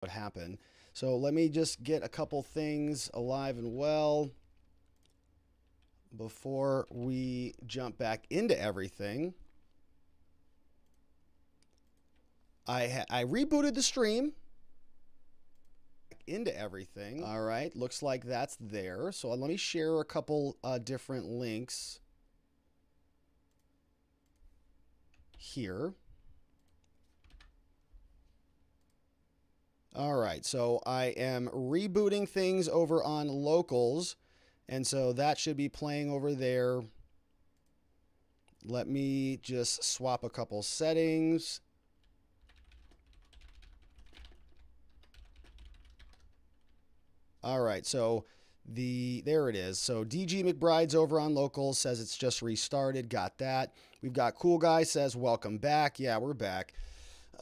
what happened. So let me just get a couple things alive and well before we jump back into everything. I rebooted the stream into everything. All right, looks like that's there. So let me share a couple different links here. All right, so I am rebooting things over on locals, and so that should be playing over there. Let me just swap a couple settings. All right, so there it is. So DG McBride's over on locals, says it's just restarted. Got that. We've got Cool Guy says welcome back. Yeah, we're back.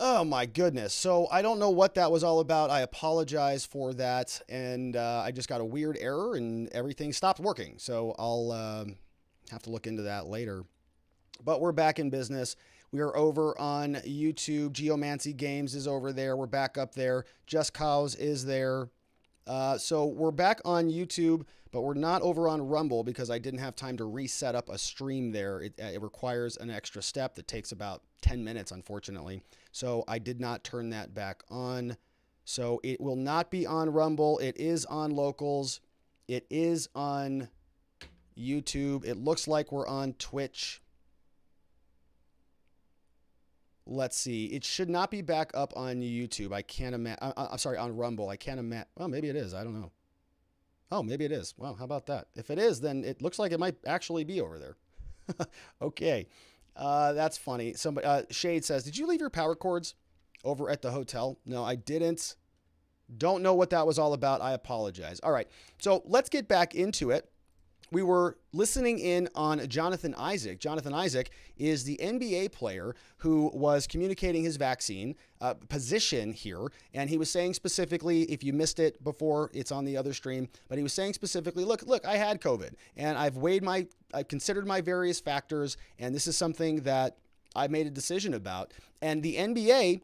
Oh my goodness. So I don't know what that was all about. I apologize for that. And I just got a weird error and everything stopped working. So I'll have to look into that later. But we're back in business. We are over on YouTube. Geomancy Games is over there. We're back up there. Just Cows is there. So we're back on YouTube, but we're not over on Rumble because I didn't have time to reset up a stream there. It requires an extra step that takes about 10 minutes, unfortunately. So I did not turn that back on. So it will not be on Rumble. It is on locals. It is on YouTube. It looks like we're on Twitch. Let's see. It should not be back up on YouTube. I can't imagine. I'm sorry, on Rumble. I can't imagine. Well, maybe it is. I don't know. Oh, maybe it is. Well, how about that? If it is, then it looks like it might actually be over there. Okay. That's funny. Somebody, Shade says, did you leave your power cords over at the hotel? No, I didn't. Don't know what that was all about. I apologize. All right. So let's get back into it. We were listening in on Jonathan Isaac. Jonathan Isaac is the NBA player who was communicating his vaccine position here. And he was saying specifically, if you missed it before, it's on the other stream, but he was saying specifically, look, I had COVID and I've considered my various factors. And this is something that I made a decision about. And the NBA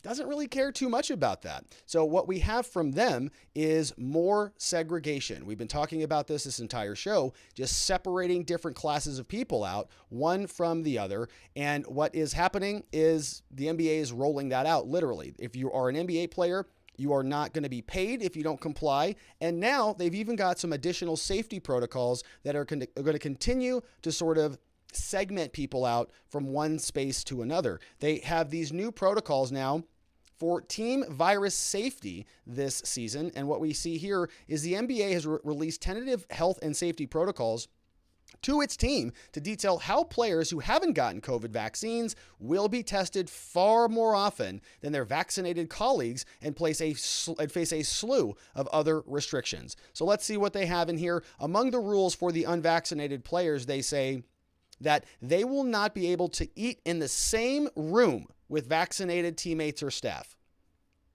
doesn't really care too much about that. So what we have from them is more segregation. We've been talking about this entire show, just separating different classes of people out, one from the other. And what is happening is the NBA is rolling that out literally. If you are an NBA player, you are not going to be paid if you don't comply. And now they've even got some additional safety protocols that are going to continue to sort of segment people out from one space to another. They have these new protocols now for team virus safety this season. And what we see here is the NBA has released tentative health and safety protocols to its team to detail how players who haven't gotten COVID vaccines will be tested far more often than their vaccinated colleagues and face a slew of other restrictions. So let's see what they have in here. Among the rules for the unvaccinated players, they say that they will not be able to eat in the same room with vaccinated teammates or staff.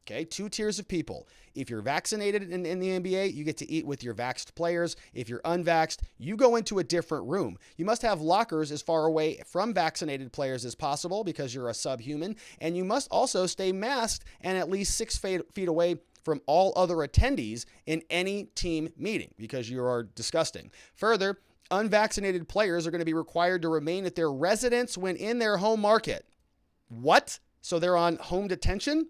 Okay, two tiers of people. If you're vaccinated in the NBA, you get to eat with your vaxxed players. If you're unvaxxed, you go into a different room. You must have lockers as far away from vaccinated players as possible because you're a subhuman. And you must also stay masked and at least 6 feet away from all other attendees in any team meeting because you are disgusting. Further, unvaccinated players are going to be required to remain at their residence when in their home market. What? So they're on home detention?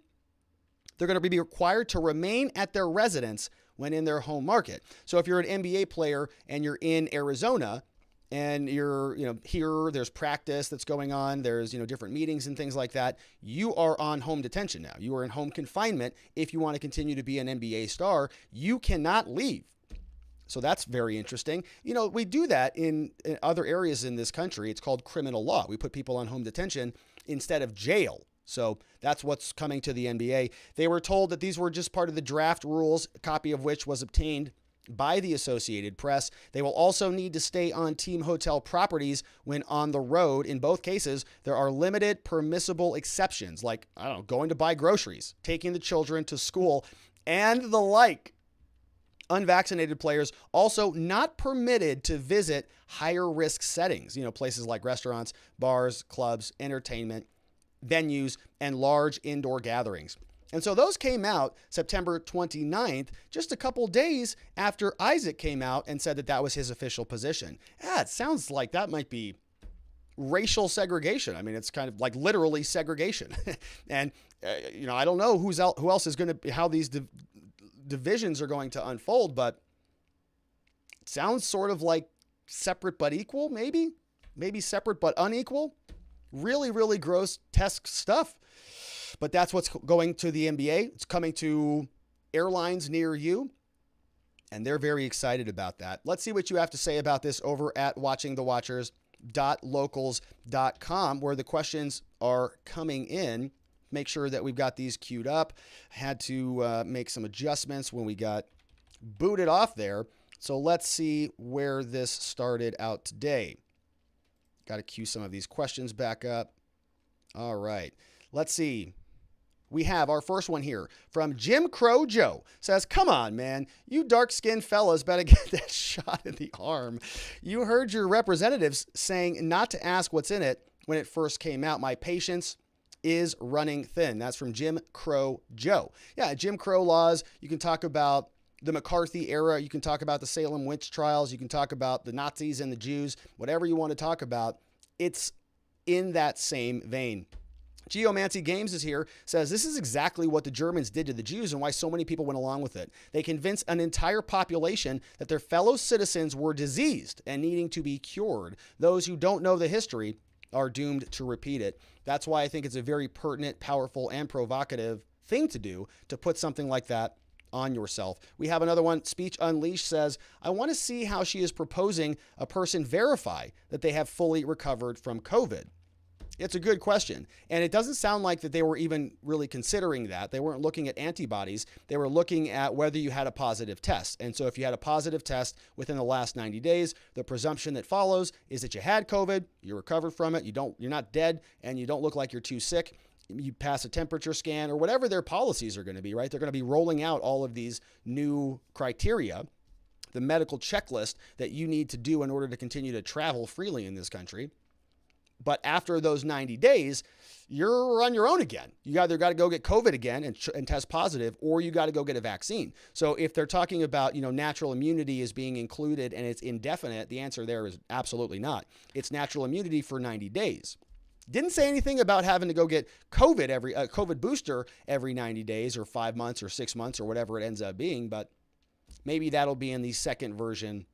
They're going to be required to remain at their residence when in their home market. So if you're an NBA player and you're in Arizona and you're, here, there's practice that's going on, there's, different meetings and things like that, you are on home detention now. You are in home confinement. If you want to continue to be an NBA star, you cannot leave. So that's very interesting. We do that in other areas in this country. It's called criminal law. We put people on home detention instead of jail. So that's what's coming to the NBA. They were told that these were just part of the draft rules, a copy of which was obtained by the Associated Press. They will also need to stay on team hotel properties when on the road. In both cases, there are limited permissible exceptions, like, going to buy groceries, taking the children to school, and the like. Unvaccinated players also not permitted to visit higher risk settings, places like restaurants, bars, clubs, entertainment venues, and large indoor gatherings. And so those came out September 29th, just a couple days after Isaac came out and said that that was his official position. Yeah, it sounds like that might be racial segregation. I mean, it's kind of like literally segregation. And, I don't know who else is going to, how these divisions are going to unfold, but it sounds sort of like separate but equal, maybe separate but unequal. Really, really grotesque stuff. But that's what's going to the NBA. It's coming to airlines near you. And they're very excited about that. Let's see what you have to say about this over at watchingthewatchers.locals.com, where the questions are coming in. Make sure that we've got these queued up. Had to make some adjustments when we got booted off there. So let's see where this started out today. Got to queue some of these questions back up. All right. Let's see. We have our first one here from Jim Crow Joe. Says, come on, man. You dark-skinned fellas better get that shot in the arm. You heard your representatives saying not to ask what's in it when it first came out. My patience is running thin. That's from Jim Crow Joe. Yeah, Jim Crow laws. You can talk about the McCarthy era. You can talk about the Salem witch trials. You can talk about the Nazis and the Jews. Whatever you want to talk about, it's in that same vein. Geomancy Games is here, says this is exactly what the Germans did to the Jews and why so many people went along with it. They convinced an entire population that their fellow citizens were diseased and needing to be cured. Those who don't know the history are doomed to repeat it. That's why I think it's a very pertinent, powerful, and provocative thing to do, to put something like that on yourself. We have another one. Speech Unleashed says, I want to see how she is proposing a person verify that they have fully recovered from COVID. It's a good question. And it doesn't sound like that they were even really considering that. They weren't looking at antibodies. They were looking at whether you had a positive test. And so if you had a positive test within the last 90 days, the presumption that follows is that you had COVID, you recovered from it, you're not dead, and you don't look like you're too sick. You pass a temperature scan or whatever their policies are going to be, right? They're going to be rolling out all of these new criteria, the medical checklist that you need to do in order to continue to travel freely in this country. But after those 90 days, you're on your own again. You either got to go get COVID again and test positive, or you got to go get a vaccine. So if they're talking about, natural immunity is being included and it's indefinite, the answer there is absolutely not. It's natural immunity for 90 days. Didn't say anything about having to go get COVID booster every 90 days or 5 months or 6 months or whatever it ends up being, but maybe that'll be in the second version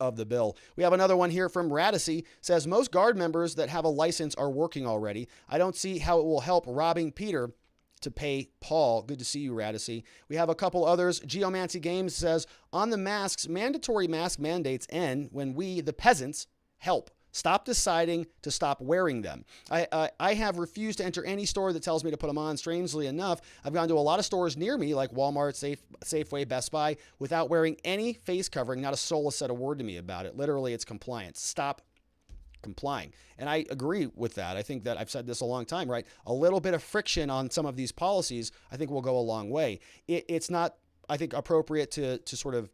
of the bill. We have another one here from Radicy. Says most Guard members that have a license are working already. I don't see how it will help robbing Peter to pay Paul. Good to see you, Radicy. We have a couple others. Geomancy Games says on the masks, mandatory mask mandates end when we, the peasants, help. Stop deciding to stop wearing them. I have refused to enter any store that tells me to put them on. Strangely enough, I've gone to a lot of stores near me, like Walmart, Safeway, Best Buy, without wearing any face covering. Not a soul has said a word to me about it. Literally, it's compliance. Stop complying. And I agree with that. I think that I've said this a long time, right? A little bit of friction on some of these policies, I think will go a long way. It's not, I think, appropriate to sort of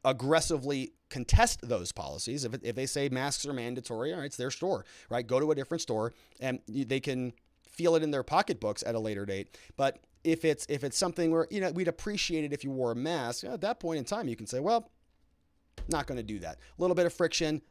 aggressively contest those policies. If they say masks are mandatory, all right, it's their store, right? Go to a different store and they can feel it in their pocketbooks at a later date. But if it's something where, we'd appreciate it if you wore a mask, at that point in time, you can say, well, not going to do that. A little bit of friction.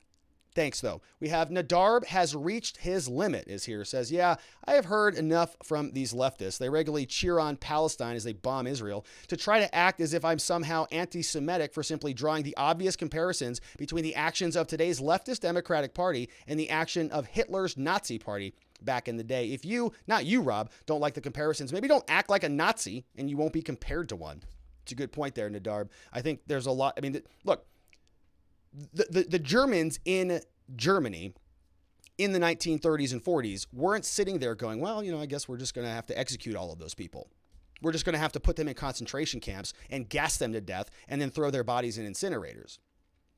Thanks, though. We have Nadarb has reached his limit is here. Says, yeah, I have heard enough from these leftists. They regularly cheer on Palestine as they bomb Israel to try to act as if I'm somehow anti-Semitic for simply drawing the obvious comparisons between the actions of today's leftist Democratic Party and the action of Hitler's Nazi Party back in the day. If you, not you, Rob, don't like the comparisons, maybe don't act like a Nazi and you won't be compared to one. It's a good point there, Nadarb. I think there's a lot. I mean, look, the Germans in Germany in the 1930s and 40s weren't sitting there going, well, I guess we're just going to have to execute all of those people. We're just going to have to put them in concentration camps and gas them to death and then throw their bodies in incinerators.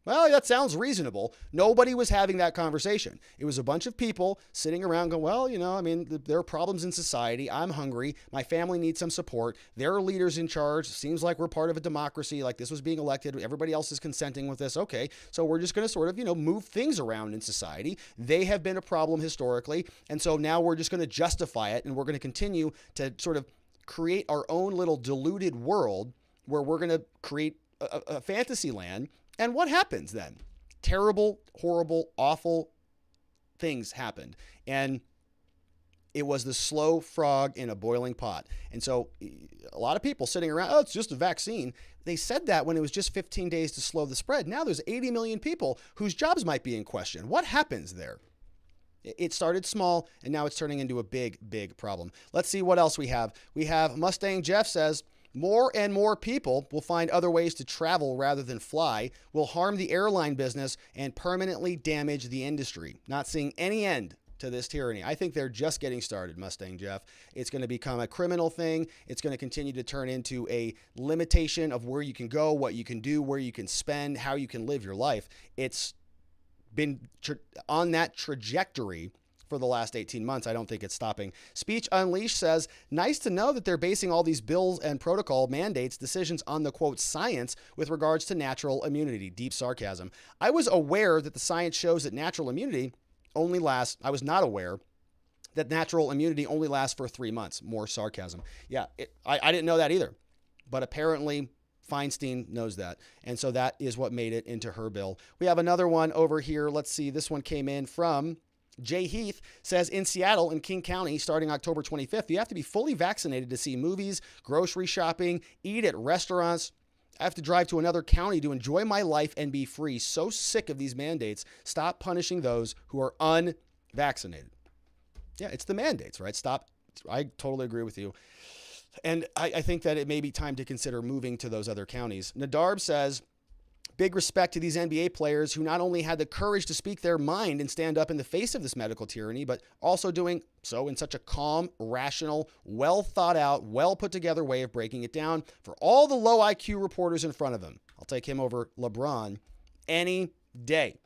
Well, that sounds reasonable. Nobody was having that conversation. It was a bunch of people sitting around going, well, there are problems in society. I'm hungry. My family needs some support. There are leaders in charge. Seems like we're part of a democracy. Like this was being elected. Everybody else is consenting with this. Okay, so we're just going to sort of, move things around in society. They have been a problem historically. And so now we're just going to justify it. And we're going to continue to sort of create our own little diluted world where we're going to create a fantasy land. And what happens then? Terrible, horrible, awful things happened. And it was the slow frog in a boiling pot. And so a lot of people sitting around, oh, it's just a vaccine. They said that when it was just 15 days to slow the spread. Now there's 80 million people whose jobs might be in question. What happens there? It started small, and now it's turning into a big, big problem. Let's see what else we have. We have Mustang Jeff says, more and more people will find other ways to travel rather than fly, will harm the airline business, and permanently damage the industry. Not seeing any end to this tyranny. I think they're just getting started, Mustang Jeff. It's going to become a criminal thing. It's going to continue to turn into a limitation of where you can go, what you can do, where you can spend, how you can live your life. It's been on that trajectory for the last 18 months. I don't think it's stopping. Speech Unleashed says, nice to know that they're basing all these bills and protocol mandates decisions on the quote science with regards to natural immunity. Deep sarcasm. I was aware that the science shows that natural immunity only lasts. I was not aware that natural immunity only lasts for 3 months. More sarcasm. Yeah, I didn't know that either. But apparently Feinstein knows that. And so that is what made it into her bill. We have another one over here. Let's see. This one came in from Jay Heath. Says in Seattle and King County, starting October 25th, you have to be fully vaccinated to see movies, grocery shopping, eat at restaurants. I have to drive to another county to enjoy my life and be free. So sick of these mandates. Stop punishing those who are unvaccinated. Yeah, it's the mandates, right? Stop. I totally agree with you. And I think that it may be time to consider moving to those other counties. Nadarb says, big respect to these NBA players who not only had the courage to speak their mind and stand up in the face of this medical tyranny, but also doing so in such a calm, rational, well thought out, well put together way of breaking it down for all the low IQ reporters in front of him. I'll take him over LeBron any day.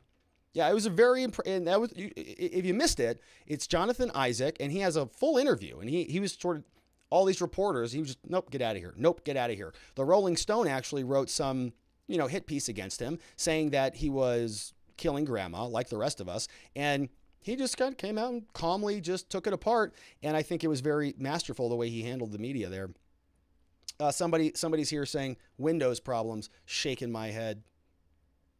Yeah, it was a very, and that was, if you missed it, it's Jonathan Isaac, and he has a full interview, and he was sort of, all these reporters, he was just, nope, get out of here. Nope, get out of here. The Rolling Stone actually wrote some, hit piece against him saying that he was killing grandma like the rest of us. And he just kind of came out and calmly just took it apart. And I think it was very masterful the way he handled the media there. Somebody's here saying Windows problems, shaking my head.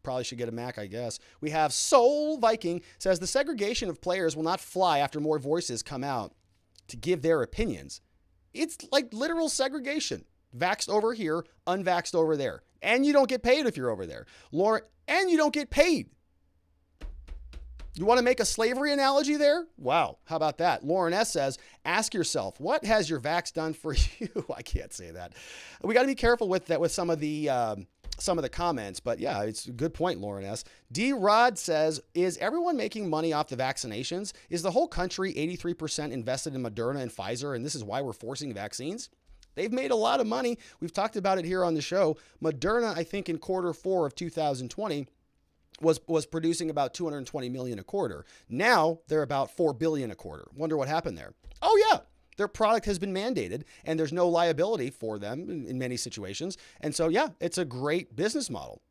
Probably should get a Mac, I guess. We have Soul Viking says the segregation of players will not fly after more voices come out to give their opinions. It's like literal segregation. Vaxxed over here, unvaxxed over there. And you don't get paid if you're over there. Lauren, and you don't get paid. You want to make a slavery analogy there? Wow. How about that? Lauren S. says, ask yourself, what has your vax done for you? I can't say that. We got to be careful with that, with some of the comments, but yeah, it's a good point, Lauren S. D. Rod says, is everyone making money off the vaccinations? Is the whole country 83% invested in Moderna and Pfizer, and this is why we're forcing vaccines? They've made a lot of money. We've talked about it here on the show. Moderna, I think in Q4 of 2020, was producing about $220 million a quarter. Now they're about $4 billion a quarter. Wonder what happened there. Oh yeah. Their product has been mandated and there's no liability for them in many situations. And so, yeah, it's a great business model.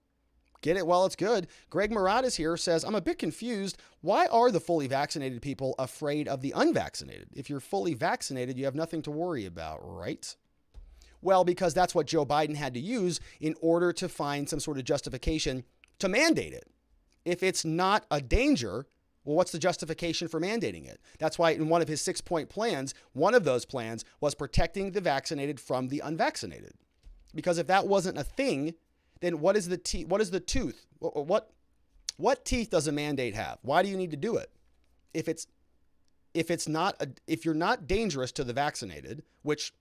Get it while it's good. Greg Murat is here, says, I'm a bit confused. Why are the fully vaccinated people afraid of the unvaccinated? If you're fully vaccinated, you have nothing to worry about, right? Well, because that's what Joe Biden had to use in order to find some sort of justification to mandate it. If it's not a danger, well, what's the justification for mandating it? That's why in one of his 6-point plans, one of those plans was protecting the vaccinated from the unvaccinated. Because if that wasn't a thing, then what is the tooth? What teeth does a mandate have? Why do you need to do it? If you're not dangerous to the vaccinated, which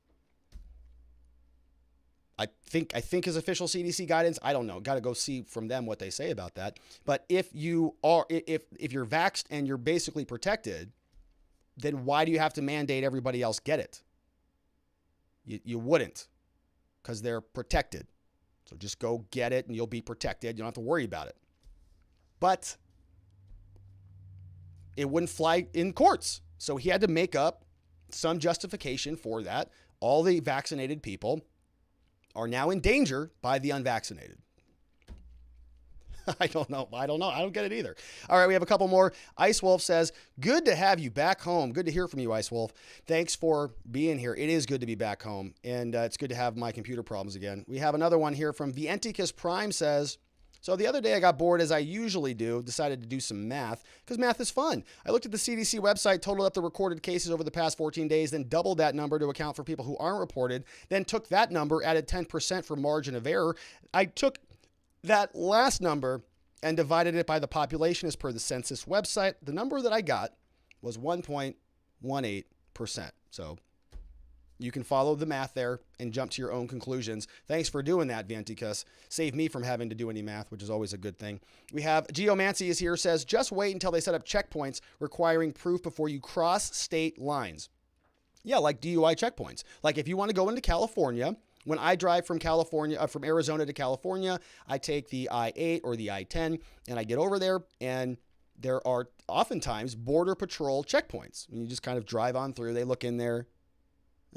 I think is official CDC guidance. I don't know. Got to go see from them what they say about that. But if you're vaxxed and you're basically protected, then why do you have to mandate everybody else get it? You wouldn't, because they're protected. So just go get it and you'll be protected. You don't have to worry about it. But it wouldn't fly in courts. So he had to make up some justification for that. All the vaccinated people are now in danger by the unvaccinated. I don't know. I don't get it either. All right, we have a couple more. Ice Wolf says, good to have you back home. Good to hear from you, Ice Wolf. Thanks for being here. It is good to be back home, and it's good to have my computer problems again. We have another one here from Vienticus Prime says, so the other day I got bored as I usually do, decided to do some math because math is fun. I looked at the CDC website, totaled up the recorded cases over the past 14 days, then doubled that number to account for people who aren't reported, then took that number, added 10% for margin of error. I took that last number and divided it by the population as per the census website. The number that I got was 1.18%. So you can follow the math there and jump to your own conclusions. Thanks for doing that, Venticus. Save me from having to do any math, which is always a good thing. We have Geomancy is here, says, just wait until they set up checkpoints requiring proof before you cross state lines. Yeah, like DUI checkpoints. Like if you want to go into California, when I drive from from Arizona to California, I take the I-8 or the I-10 and I get over there, and there are oftentimes Border Patrol checkpoints. And you just kind of drive on through. They look in there.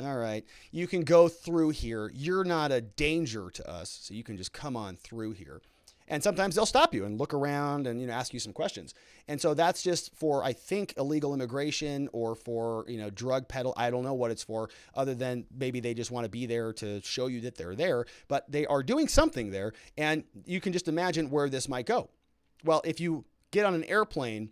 All right, you can go through here. You're not a danger to us, so you can just come on through here. And sometimes they'll stop you and look around and, ask you some questions. And so that's just for, I think, illegal immigration or for, drug peddle. I don't know what it's for, other than maybe they just want to be there to show you that they're there. But they are doing something there, and you can just imagine where this might go. Well, if you get on an airplane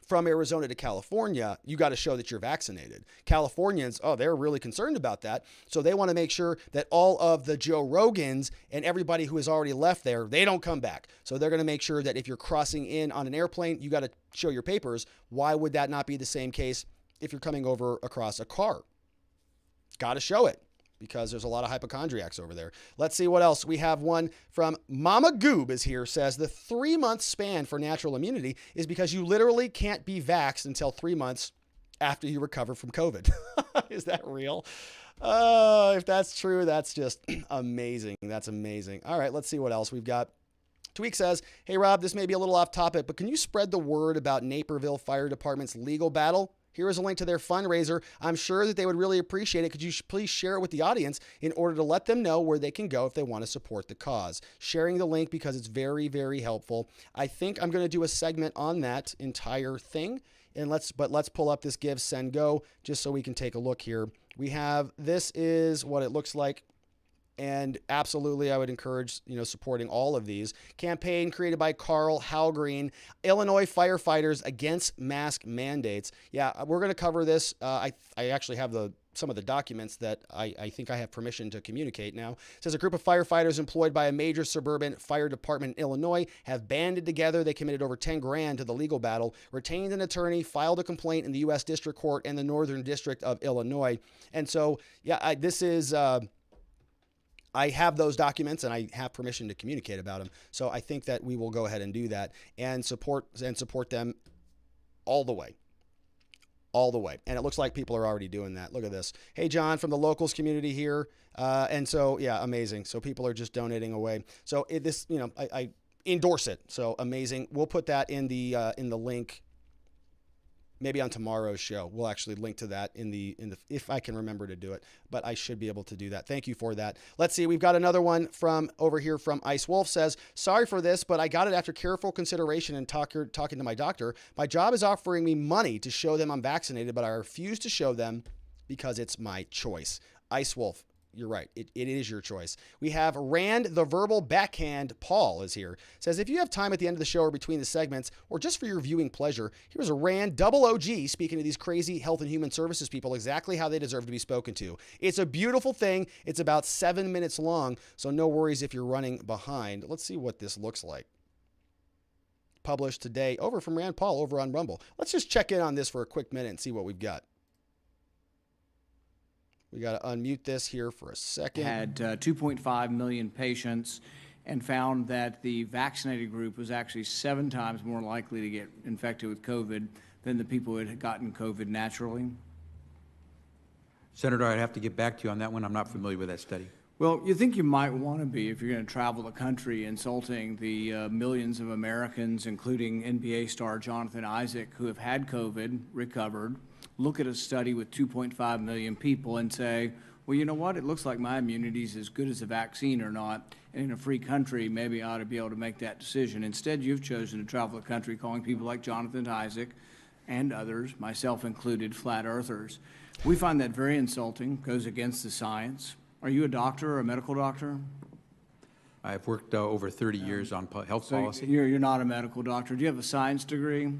from Arizona to California, you got to show that you're vaccinated. Californians, they're really concerned about that. So they want to make sure that all of the Joe Rogans and everybody who has already left there, they don't come back. So they're going to make sure that if you're crossing in on an airplane, you got to show your papers. Why would that not be the same case if you're coming over across a car? Got to show it, because there's a lot of hypochondriacs over there. Let's see what else. We have one from Mama Goob is here, says the 3-month span for natural immunity is because you literally can't be vaxxed until 3 months after you recover from COVID. Is that real? If that's true, that's just amazing. That's amazing. All right, let's see what else we've got. Tweak says, hey, Rob, this may be a little off topic, but can you spread the word about Naperville Fire Department's legal battle? Here is a link to their fundraiser. I'm sure that they would really appreciate it. Could you please share it with the audience in order to let them know where they can go if they want to support the cause? Sharing the link because it's very, very helpful. I think I'm going to do a segment on that entire thing. And let's pull up this Give, Send, Go just so we can take a look here. This is what it looks like. And absolutely, I would encourage, supporting all of these. Campaign created by Carl Halgreen, Illinois firefighters against mask mandates. Yeah, we're going to cover this. I actually have some of the documents that I think I have permission to communicate now. It says a group of firefighters employed by a major suburban fire department in Illinois have banded together. They committed over $10,000 to the legal battle, retained an attorney, filed a complaint in the U.S. District Court and the Northern District of Illinois. And so, yeah, this is... I have those documents and I have permission to communicate about them. So I think that we will go ahead and do that and support them all the way. All the way. And it looks like people are already doing that. Look at this. Hey, John, from the locals community here. And so, yeah, amazing. So people are just donating away. So I endorse it. So amazing. We'll put that in the link. Maybe on tomorrow's show, we'll actually link to that in the if I can remember to do it, but I should be able to do that. Thank you for that. Let's see. We've got another one from over here from Ice Wolf says, sorry for this, but I got it after careful consideration and talking to my doctor. My job is offering me money to show them I'm vaccinated, but I refuse to show them because it's my choice. Ice Wolf. You're right. It is your choice. We have Rand the Verbal Backhand. Paul is here. Says, if you have time at the end of the show or between the segments or just for your viewing pleasure, here's a Rand double OG speaking to these crazy health and human services people exactly how they deserve to be spoken to. It's a beautiful thing. It's about 7 minutes long, so no worries if you're running behind. Let's see what this looks like. Published today over from Rand Paul over on Rumble. Let's just check in on this for a quick minute and see what we've got. We got to unmute this here for a second. Had 2.5 million patients and found that the vaccinated group was actually 7 times more likely to get infected with COVID than the people who had gotten COVID naturally. Senator, I'd have to get back to you on that one. I'm not familiar with that study. Well, you think you might want to be if you're going to travel the country insulting the millions of Americans, including NBA star Jonathan Isaac, who have had COVID, recovered, look at a study with 2.5 million people and say, well, you know what? It looks like my immunity is as good as a vaccine or not. And in a free country, maybe I ought to be able to make that decision. Instead, you've chosen to travel the country calling people like Jonathan Isaac and others, myself included, flat earthers. We find that very insulting, goes against the science. Are you a doctor or a medical doctor? I've worked over 30 years on health So policy. you're not a medical doctor. Do you have a science degree?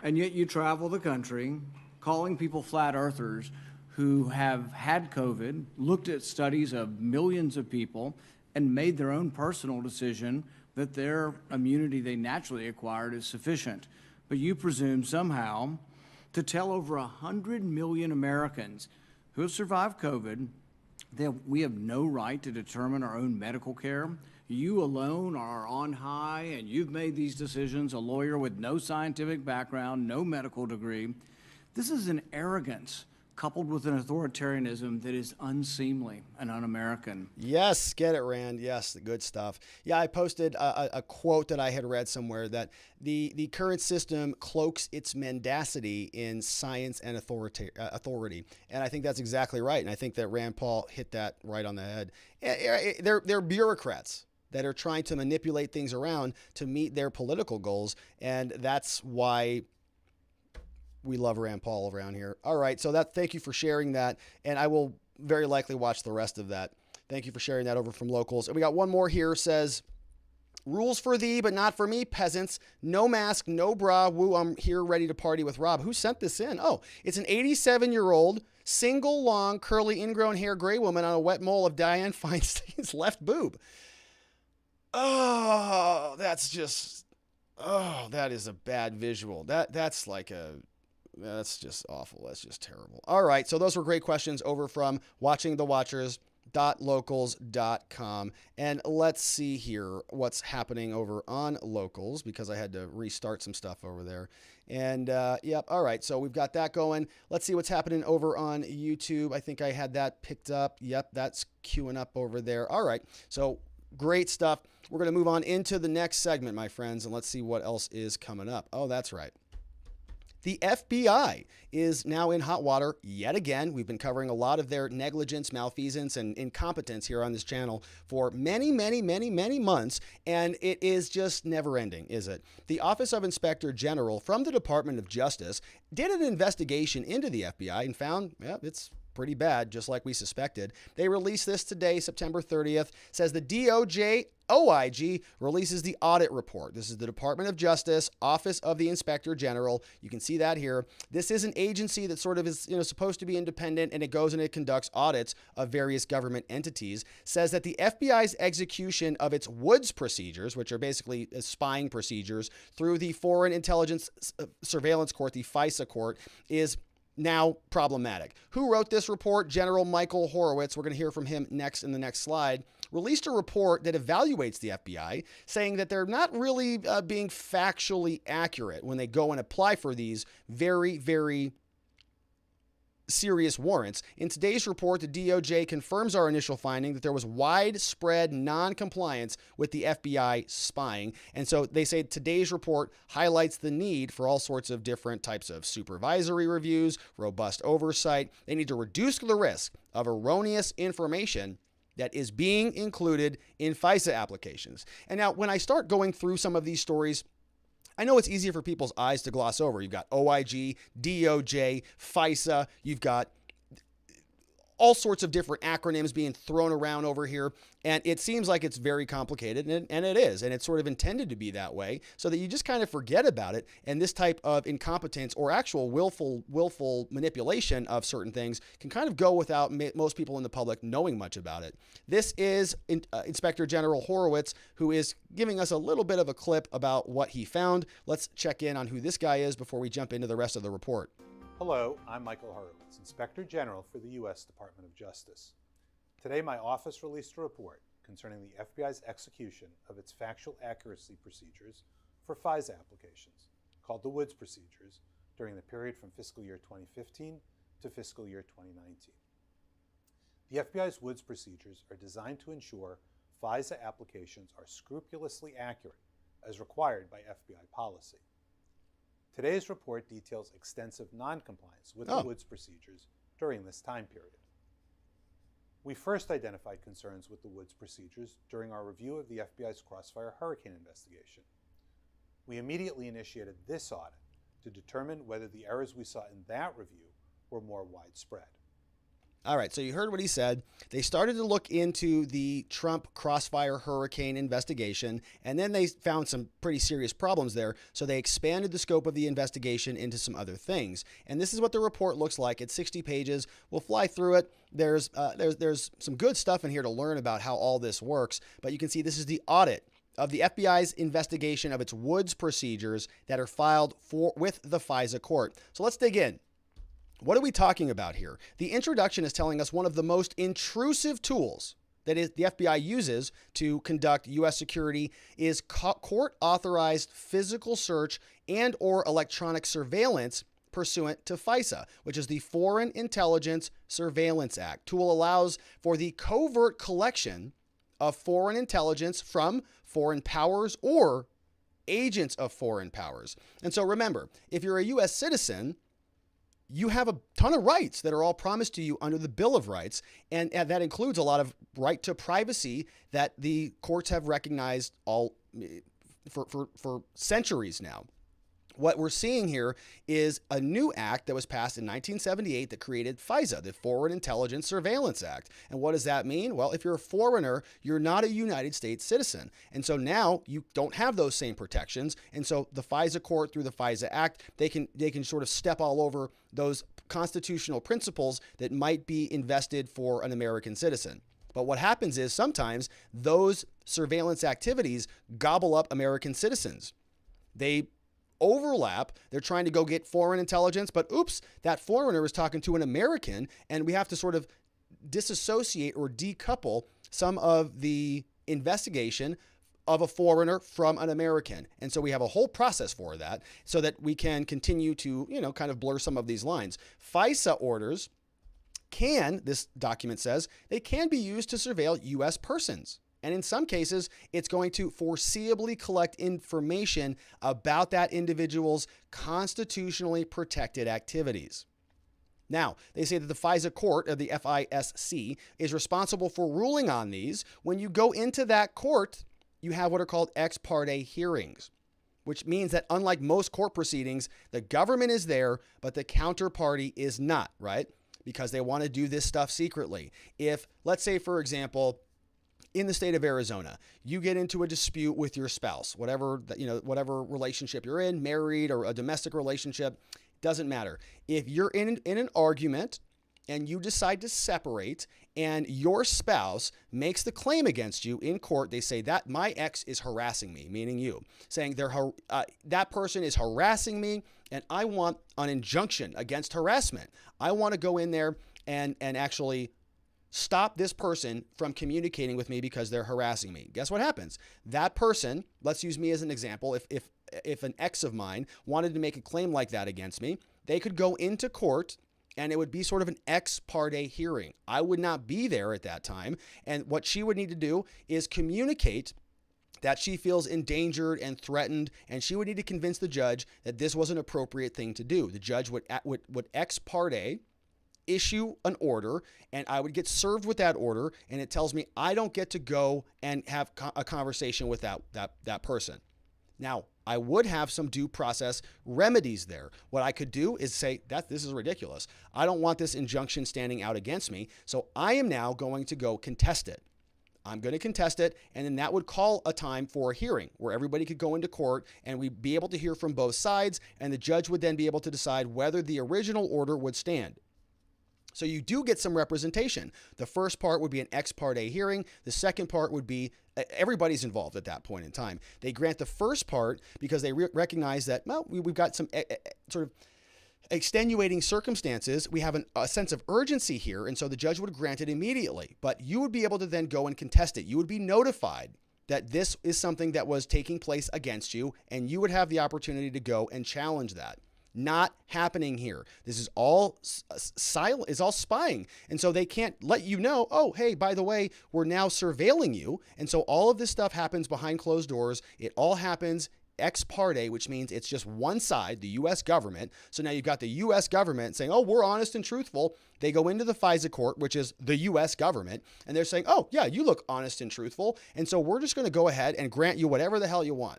And yet you travel the country calling people flat earthers who have had COVID, looked at studies of millions of people, and made their own personal decision that their immunity they naturally acquired is sufficient. But you presume somehow to tell over 100 million Americans who have survived COVID that we have no right to determine our own medical care. You alone are on high, and you've made these decisions, a lawyer with no scientific background, no medical degree. This is an arrogance coupled with an authoritarianism that is unseemly and un-American. Yes, get it, Rand. Yes, the good stuff. Yeah, I posted a quote that I had read somewhere that the current system cloaks its mendacity in science and authority. And I think that's exactly right. And I think that Rand Paul hit that right on the head. They're bureaucrats that are trying to manipulate things around to meet their political goals. And that's why we love Rand Paul around here. All right, so thank you for sharing that, and I will very likely watch the rest of that. Thank you for sharing that over from Locals. And we got one more here, says, rules for thee, but not for me, peasants. No mask, no bra. Woo, I'm here ready to party with Rob. Who sent this in? Oh, it's an 87-year-old, single, long, curly, ingrown hair gray woman on a wet mole of Diane Feinstein's left boob. Oh, that is a bad visual. That's just awful. That's just terrible. All right. So those were great questions over from watchingthewatchers.locals.com. And let's see here what's happening over on Locals, because I had to restart some stuff over there. And yep. All right. So we've got that going. Let's see what's happening over on YouTube. I think I had that picked up. Yep. That's queuing up over there. All right. So great stuff. We're going to move on into the next segment, my friends, and let's see what else is coming up. Oh, that's right. The FBI is now in hot water yet again. We've been covering a lot of their negligence, malfeasance, and incompetence here on this channel for many, many, many, many months, and it is just never ending, is it? The Office of Inspector General from the Department of Justice did an investigation into the FBI and found, it's pretty bad, just like we suspected. They released this today, September 30th. Says the DOJ OIG releases the audit report. This is the Department of Justice, Office of the Inspector General. You can see that here. This is an agency that sort of is, supposed to be independent, and it goes and it conducts audits of various government entities. Says that the FBI's execution of its Woods procedures, which are basically spying procedures through the Foreign Intelligence Surveillance Court, the FISA court, is now problematic. Who wrote this report? General Michael Horowitz, we're going to hear from him next in the next slide, released a report that evaluates the FBI, saying that they're not really being factually accurate when they go and apply for these very, very serious warrants. In today's report, the DOJ confirms our initial finding that there was widespread non-compliance with the FBI spying. And so they say today's report highlights the need for all sorts of different types of supervisory reviews, robust oversight. They need to reduce the risk of erroneous information that is being included in FISA applications. And now when I start going through some of these stories, I know it's easier for people's eyes to gloss over. You've got OIG, DOJ, FISA. You've got all sorts of different acronyms being thrown around over here. And it seems like it's very complicated, and it is. And it's sort of intended to be that way so that you just kind of forget about it. And this type of incompetence or actual willful manipulation of certain things can kind of go without most people in the public knowing much about it. This is Inspector General Horowitz, who is giving us a little bit of a clip about what he found. Let's check in on who this guy is before we jump into the rest of the report. Hello, I'm Michael Horowitz, Inspector General for the U.S. Department of Justice. Today, my office released a report concerning the FBI's execution of its factual accuracy procedures for FISA applications, called the Woods procedures, during the period from fiscal year 2015 to fiscal year 2019. The FBI's Woods procedures are designed to ensure FISA applications are scrupulously accurate, as required by FBI policy. Today's report details extensive non-compliance with the Woods procedures during this time period. We first identified concerns with the Woods procedures during our review of the FBI's Crossfire hurricane investigation. We immediately initiated this audit to determine whether the errors we saw in that review were more widespread. All right, so you heard what he said. They started to look into the Trump Crossfire hurricane investigation, and then they found some pretty serious problems there, so they expanded the scope of the investigation into some other things. And this is what the report looks like. It's 60 pages. We'll fly through it. There's some good stuff in here to learn about how all this works, but you can see this is the audit of the FBI's investigation of its Woods procedures that are filed with the FISA court. So let's dig in. What are we talking about here? The introduction is telling us one of the most intrusive tools that the FBI uses to conduct U.S. security is court-authorized physical search and or electronic surveillance pursuant to FISA, which is the Foreign Intelligence Surveillance Act. Tool allows for the covert collection of foreign intelligence from foreign powers or agents of foreign powers. And so remember, if you're a U.S. citizen, you have a ton of rights that are all promised to you under the Bill of Rights, and that includes a lot of right to privacy that the courts have recognized all for centuries now. What we're seeing here is a new act that was passed in 1978 that created FISA, the Foreign Intelligence Surveillance Act. And what does that mean? Well, if you're a foreigner, you're not a United States citizen. And so now you don't have those same protections. And so the FISA court, through the FISA Act, they can sort of step all over those constitutional principles that might be invested for an American citizen. But what happens is sometimes those surveillance activities gobble up American citizens. They overlap. They're trying to go get foreign intelligence, but oops, that foreigner is talking to an American, and we have to sort of disassociate or decouple some of the investigation of a foreigner from an American. And so we have a whole process for that so that we can continue to, kind of blur some of these lines. FISA orders this document says, they can be used to surveil U.S. persons. And in some cases, it's going to foreseeably collect information about that individual's constitutionally protected activities. Now, they say that the FISA court, or the FISC, is responsible for ruling on these. When you go into that court, you have what are called ex-parte hearings, which means that unlike most court proceedings, the government is there, but the counterparty is not, right? Because they want to do this stuff secretly. If, let's say, for example, in the state of Arizona, you get into a dispute with your spouse, whatever relationship you're in, married or a domestic relationship, doesn't matter. If you're in an argument and you decide to separate and your spouse makes the claim against you in court, they say that my ex is harassing me, meaning you, saying that person is harassing me and I want an injunction against harassment. I want to go in there and actually stop this person from communicating with me because they're harassing me. Guess what happens? That person, let's use me as an example. If an ex of mine wanted to make a claim like that against me, they could go into court and it would be sort of an ex parte hearing. I would not be there at that time. And what she would need to do is communicate that she feels endangered and threatened, and she would need to convince the judge that this was an appropriate thing to do. The judge would ex parte issue an order, and I would get served with that order, and it tells me I don't get to go and have a conversation with that person. Now, I would have some due process remedies there. What I could do is say that this is ridiculous. I don't want this injunction standing out against me, so I am now going to go contest it. I'm going to contest it, and then that would call a time for a hearing where everybody could go into court and we'd be able to hear from both sides, and the judge would then be able to decide whether the original order would stand. So you do get some representation. The first part would be an ex parte hearing. The second part would be everybody's involved at that point in time. They grant the first part because they recognize that, well, we've got some sort of extenuating circumstances. We have a sense of urgency here, and so the judge would grant it immediately. But you would be able to then go and contest it. You would be notified that this is something that was taking place against you, and you would have the opportunity to go and challenge that. Not happening here. This is all silent. It's all spying. And so they can't let you know, oh, hey, by the way, we're now surveilling you. And so all of this stuff happens behind closed doors. It all happens ex parte, which means it's just one side, the U.S. government. So now you've got the U.S. government saying, oh, we're honest and truthful. They go into the FISA court, which is the U.S. government, and they're saying, oh, yeah, you look honest and truthful. And so we're just going to go ahead and grant you whatever the hell you want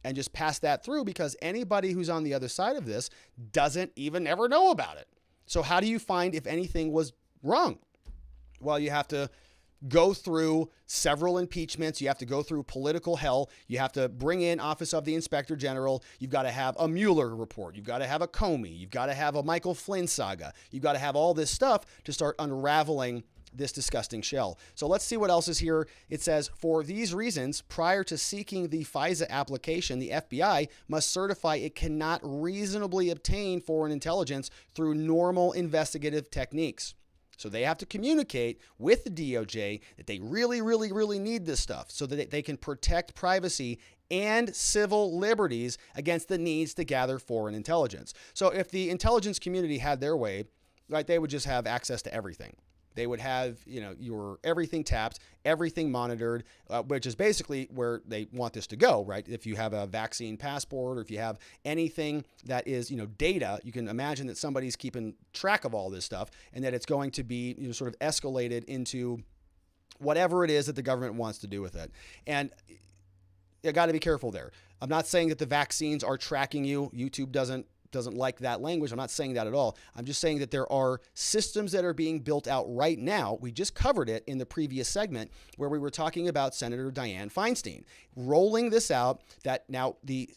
and just pass that through, because anybody who's on the other side of this doesn't even ever know about it. So how do you find if anything was wrong? Well, you have to go through several impeachments. You have to go through political hell. You have to bring in Office of the Inspector General. You've got to have a Mueller report. You've got to have a Comey. You've got to have a Michael Flynn saga. You've got to have all this stuff to start unraveling this disgusting shell. So let's see what else is here. It says, for these reasons, prior to seeking the FISA application, the FBI must certify it cannot reasonably obtain foreign intelligence through normal investigative techniques. So they have to communicate with the DOJ that they really, really, really need this stuff so that they can protect privacy and civil liberties against the needs to gather foreign intelligence. So if the intelligence community had their way, right, they would just have access to everything. They would have, your everything tapped, everything monitored, which is basically where they want this to go, right? If you have a vaccine passport, or if you have anything that is, data, you can imagine that somebody's keeping track of all this stuff, and that it's going to be, sort of escalated into whatever it is that the government wants to do with it. And you got to be careful there. I'm not saying that the vaccines are tracking you. YouTube doesn't like that language. I'm not saying that at all. I'm just saying that there are systems that are being built out right now. We just covered it in the previous segment where we were talking about Senator Diane Feinstein rolling this out, that now the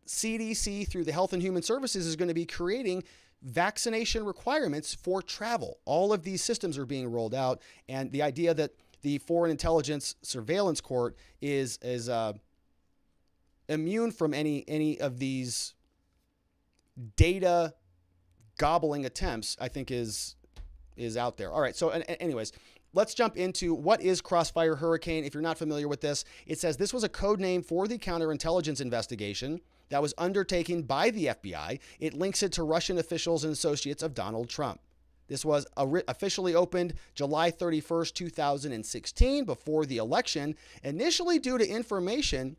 CDC through the Health and Human Services is going to be creating vaccination requirements for travel. All of these systems are being rolled out, and the idea that the Foreign Intelligence Surveillance Court is immune from any of these data gobbling attempts, I think is out there. All right. So anyways, let's jump into what is Crossfire Hurricane. If you're not familiar with this, it says this was a code name for the counterintelligence investigation that was undertaken by the FBI. It links it to Russian officials and associates of Donald Trump. This was officially opened July 31st, 2016, before the election, initially due to information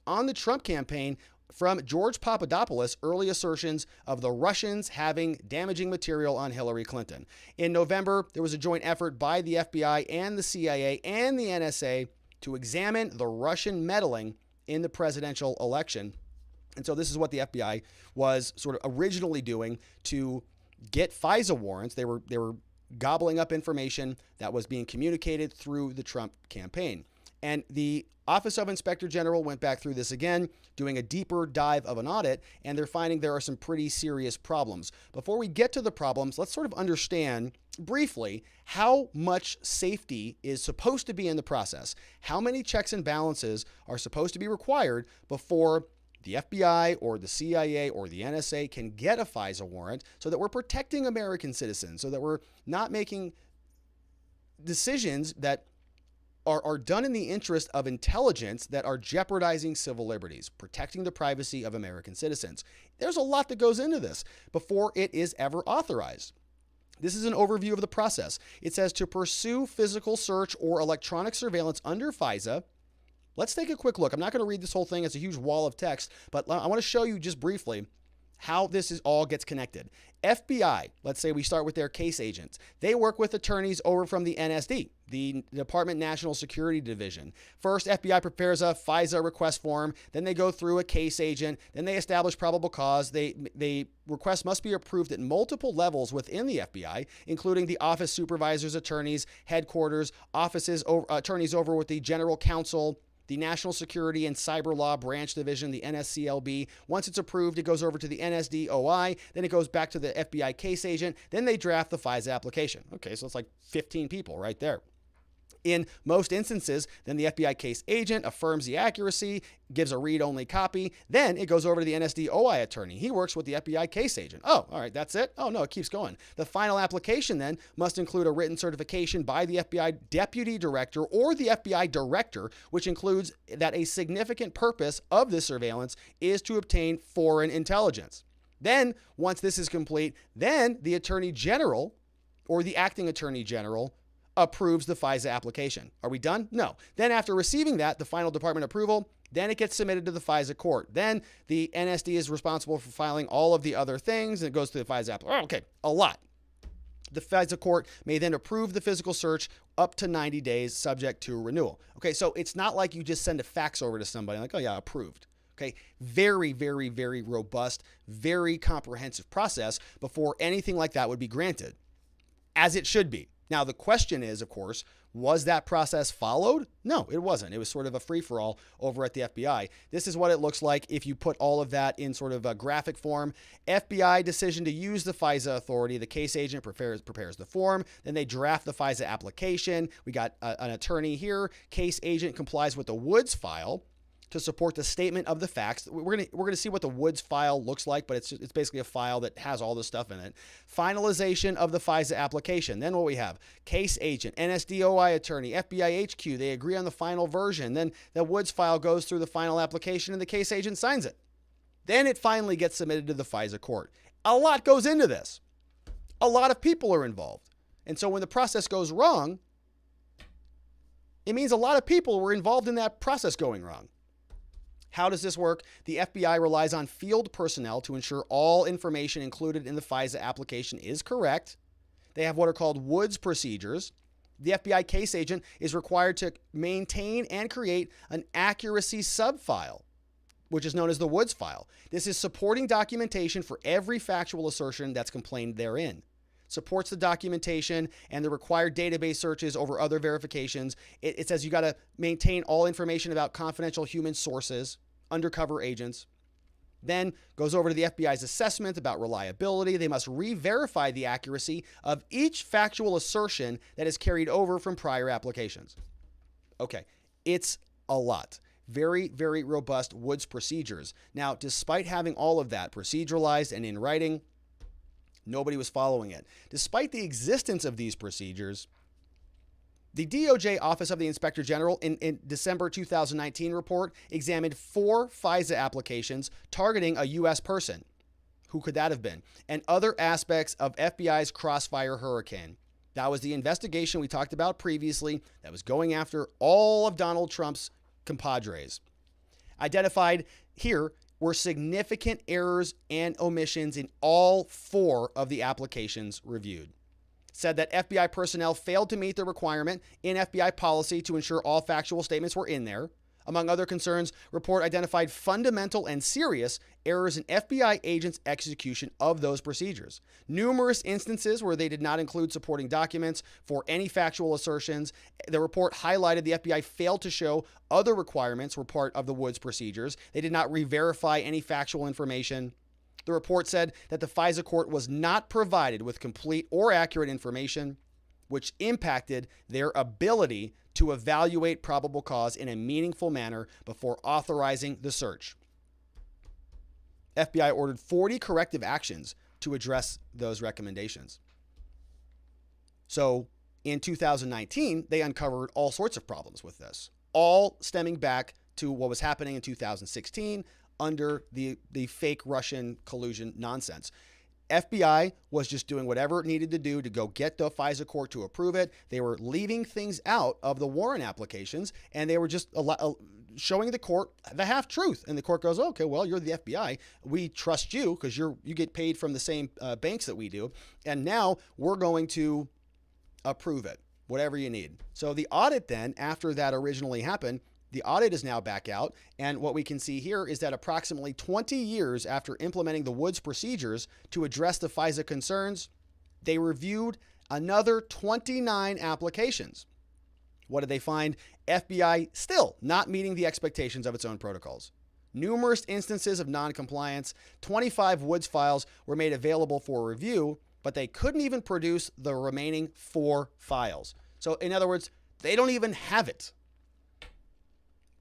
on the Trump campaign from George Papadopoulos' early assertions of the Russians having damaging material on Hillary Clinton. In November, there was a joint effort by the FBI and the CIA and the NSA to examine the Russian meddling in the presidential election. And so this is what the FBI was sort of originally doing to get FISA warrants. They were gobbling up information that was being communicated through the Trump campaign. And the Office of Inspector General went back through this again, doing a deeper dive of an audit, and they're finding there are some pretty serious problems. Before we get to the problems, let's sort of understand briefly how much safety is supposed to be in the process. How many checks and balances are supposed to be required before the FBI or the CIA or the NSA can get a FISA warrant, so that we're protecting American citizens, so that we're not making decisions that are done in the interest of intelligence that are jeopardizing civil liberties, protecting the privacy of American citizens. There's a lot that goes into this before it is ever authorized. This is an overview of the process. It says to pursue physical search or electronic surveillance under FISA. Let's take a quick look. I'm not going to read this whole thing. It's a huge wall of text, but I want to show you just briefly how this all gets connected. FBI, let's say we start with their case agents. They work with attorneys over from the NSD, the Department National Security Division. First, FBI prepares a FISA request form. Then they go through a case agent. Then they establish probable cause. They request must be approved at multiple levels within the FBI, including the office supervisors, attorneys, headquarters, offices, attorneys over with the general counsel, the National Security and Cyber Law Branch Division, the NSCLB. Once it's approved, it goes over to the NSDOI. Then it goes back to the FBI case agent. Then they draft the FISA application. Okay, so it's like 15 people right there. In most instances, then the FBI case agent affirms the accuracy, gives a read-only copy. Then it goes over to the NSDOI attorney. He works with the FBI case agent. Oh, all right, that's it? Oh, no, it keeps going. The final application then must include a written certification by the FBI deputy director or the FBI director, which includes that a significant purpose of this surveillance is to obtain foreign intelligence. Then, once this is complete, then the attorney general or the acting attorney general approves the FISA application. Are we done? No. Then after receiving that, the final department approval, Then it gets submitted to the FISA court. Then the NSD is responsible for filing all of the other things, and it goes to the FISA app. Oh, okay, a lot. The FISA court may then approve the physical search up to 90 days, subject to renewal. Okay, so it's not like you just send a fax over to somebody like, oh yeah, approved. Okay, very, very, very robust, very comprehensive process before anything like that would be granted, as it should be. Now, the question is, of course, was that process followed? No, it wasn't. It was sort of a free-for-all over at the FBI. This is what it looks like if you put all of that in sort of a graphic form. FBI decision to use the FISA authority. The case agent prepares the form. Then they draft the FISA application. We got an attorney here. Case agent complies with the Woods file to support the statement of the facts. We're gonna see what the Woods file looks like, but it's basically a file that has all this stuff in it. Finalization of the FISA application. Then what we have, case agent, NSDOI attorney, FBI HQ, they agree on the final version. Then the Woods file goes through the final application and the case agent signs it. Then it finally gets submitted to the FISA court. A lot goes into this. A lot of people are involved. And so when the process goes wrong, it means a lot of people were involved in that process going wrong. How does this work? The FBI relies on field personnel to ensure all information included in the FISA application is correct. They have what are called Woods procedures. The FBI case agent is required to maintain and create an accuracy subfile, which is known as the Woods file. This is supporting documentation for every factual assertion that's complained therein. Supports the documentation and the required database searches over other verifications. It says you got to maintain all information about confidential human sources, undercover agents. Then goes over to the FBI's assessment about reliability. They must re-verify the accuracy of each factual assertion that is carried over from prior applications. Okay, it's a lot. Very, very robust Woods procedures. Now, despite having all of that proceduralized and in writing, nobody was following it. Despite the existence of these procedures, the DOJ Office of the Inspector General in December 2019 report examined 4 FISA applications targeting a U.S. person. Who could that have been? And other aspects of FBI's Crossfire hurricane. That was the investigation we talked about previously that was going after all of Donald Trump's compadres. Identified here were significant errors and omissions in all 4 of the applications reviewed. Said that FBI personnel failed to meet the requirement in FBI policy to ensure all factual statements were in there. Among other concerns, report identified fundamental and serious errors in FBI agents' execution of those procedures. Numerous instances where they did not include supporting documents for any factual assertions. The report highlighted the FBI failed to show other requirements were part of the Woods procedures. They did not re-verify any factual information. The report said that the FISA court was not provided with complete or accurate information, which impacted their ability to evaluate probable cause in a meaningful manner before authorizing the search. FBI ordered 40 corrective actions to address those recommendations. So in 2019, they uncovered all sorts of problems with this, all stemming back to what was happening in 2016 under the fake Russian collusion nonsense. FBI was just doing whatever it needed to do to go get the FISA court to approve it. They were leaving things out of the warrant applications, and they were just showing the court the half-truth. And the court goes, okay, well, you're the FBI. We trust you because you get paid from the same banks that we do. And now we're going to approve it, whatever you need. So the audit then, after that originally happened, the audit is now back out, and what we can see here is that approximately 20 years after implementing the Woods procedures to address the FISA concerns, they reviewed another 29 applications. What did they find? FBI still not meeting the expectations of its own protocols. Numerous instances of noncompliance. 25 Woods files were made available for review, but they couldn't even produce the remaining 4 files. So in other words, they don't even have it.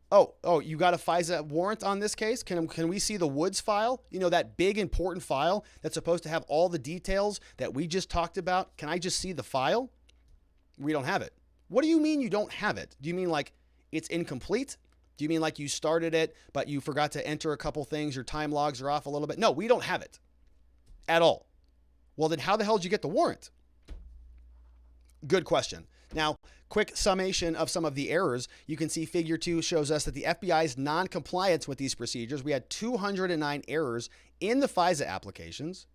Oh, you got a FISA warrant on this case? Can we see the Woods file? You know, that big important file that's supposed to have all the details that we just talked about? Can I just see the file? We don't have it. What do you mean you don't have it? Do you mean like it's incomplete? Do you mean like you started it, but you forgot to enter a couple things, your time logs are off a little bit? No, we don't have it at all. Well, then how the hell did you get the warrant? Good question. Now, quick summation of some of the errors. You can see figure 2 shows us that the FBI's non-compliance with these procedures, we had 209 errors in the Fisa applications,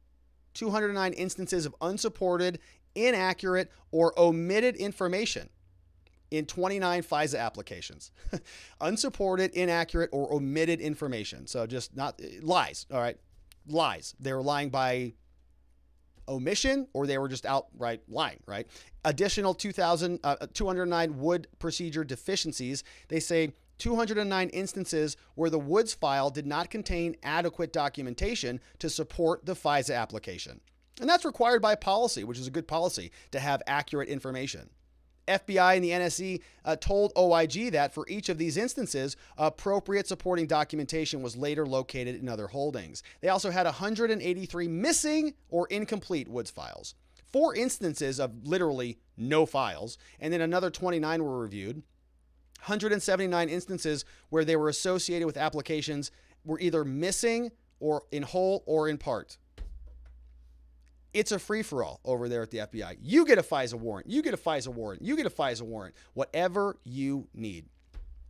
209 instances of unsupported, inaccurate, or omitted information in 29 Fisa applications. Unsupported, inaccurate, or omitted information. So just not lies, all right? Lies. They were lying by omission, or they were just outright lying, right? Additional 209 Wood procedure deficiencies. They say 209 instances where the Woods file did not contain adequate documentation to support the Fisa application. And that's required by policy, which is a good policy to have accurate information. FBI and the NSC told OIG that for each of these instances, appropriate supporting documentation was later located in other holdings. They also had 183 missing or incomplete Woods files, 4 instances of literally no files, and then another 29 were reviewed. 179 instances where they were associated with applications were either missing or in whole or in part. It's a free-for-all over there at the FBI. You get a FISA warrant. You get a FISA warrant. You get a FISA warrant. Whatever you need.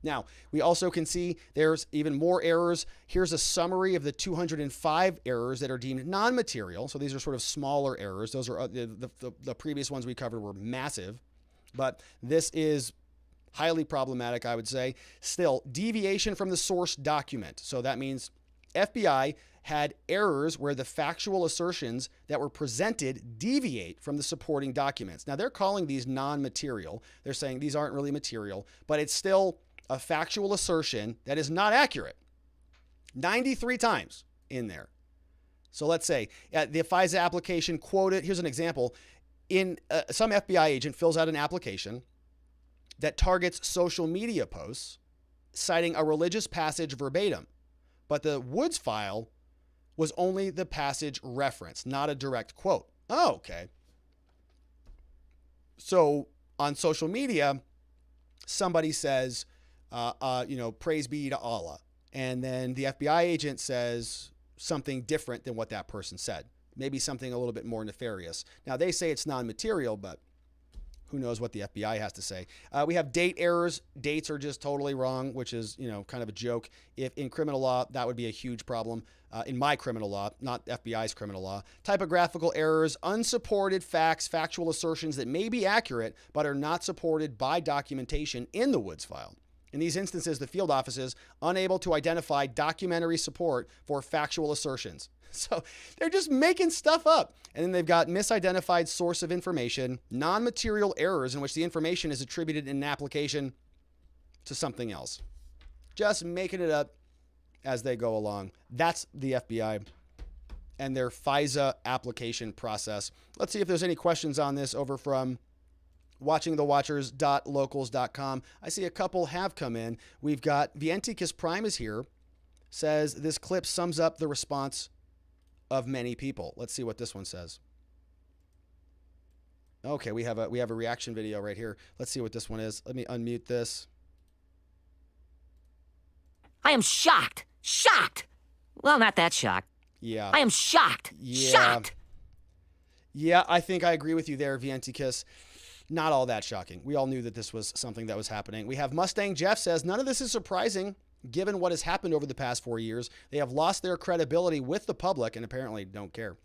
Now, we also can see there's even more errors. Here's a summary of the 205 errors that are deemed non-material. So these are sort of smaller errors. Those are the previous ones we covered were massive. But this is highly problematic, I would say. Still, deviation from the source document. So that means FBI had errors where the factual assertions that were presented deviate from the supporting documents. Now, they're calling these non-material. They're saying these aren't really material, but it's still a factual assertion that is not accurate. 93 times in there. So let's say the FISA application quoted, here's an example. Some FBI agent fills out an application that targets social media posts, citing a religious passage verbatim. But the Woods file was only the passage reference, not a direct quote. Oh, okay. So on social media, somebody says, praise be to Allah. And then the FBI agent says something different than what that person said. Maybe something a little bit more nefarious. Now, they say it's non-material, but who knows what the FBI has to say. We have date errors. Dates are just totally wrong, which is, kind of a joke. If in criminal law, that would be a huge problem. In my criminal law, not FBI's criminal law. Typographical errors, unsupported facts, factual assertions that may be accurate, but are not supported by documentation in the Woods file. In these instances, the field offices unable to identify documentary support for factual assertions. So they're just making stuff up. And then they've got misidentified source of information, non-material errors in which the information is attributed in an application to something else. Just making it up as they go along. That's the FBI and their FISA application process. Let's see if there's any questions on this over from watchingthewatchers.locals.com. I see a couple have come in. We've got Vienticus Prime is here, says this clip sums up the response of many people. Let's see what this one says. Okay, we have a reaction video right here. Let's see what this one is. Let me unmute this. I am shocked. Shocked. Well, not that shocked. Yeah. I am shocked. Yeah. Shocked. Yeah, I think I agree with you there, Vienticus. Not all that shocking. We all knew that this was something that was happening. We have Mustang Jeff says, none of this is surprising given what has happened over the past 4 years. They have lost their credibility with the public and apparently don't care.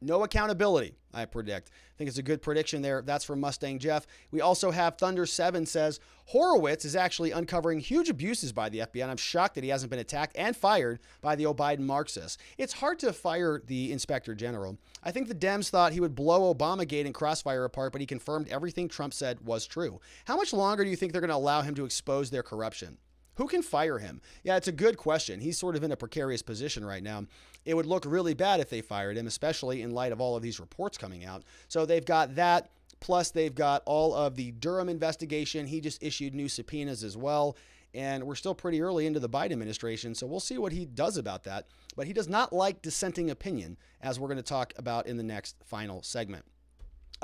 No accountability, I predict. I think it's a good prediction there. That's from Mustang Jeff. We also have Thunder7 says, Horowitz is actually uncovering huge abuses by the FBI, and I'm shocked that he hasn't been attacked and fired by the Biden Marxists. It's hard to fire the Inspector General. I think the Dems thought he would blow Obamagate and Crossfire apart, but he confirmed everything Trump said was true. How much longer do you think they're going to allow him to expose their corruption? Who can fire him? Yeah, it's a good question. He's sort of in a precarious position right now. It would look really bad if they fired him, especially in light of all of these reports coming out. So they've got that, plus they've got all of the Durham investigation. He just issued new subpoenas as well. And we're still pretty early into the Biden administration, so we'll see what he does about that. But he does not like dissenting opinion, as we're going to talk about in the next final segment.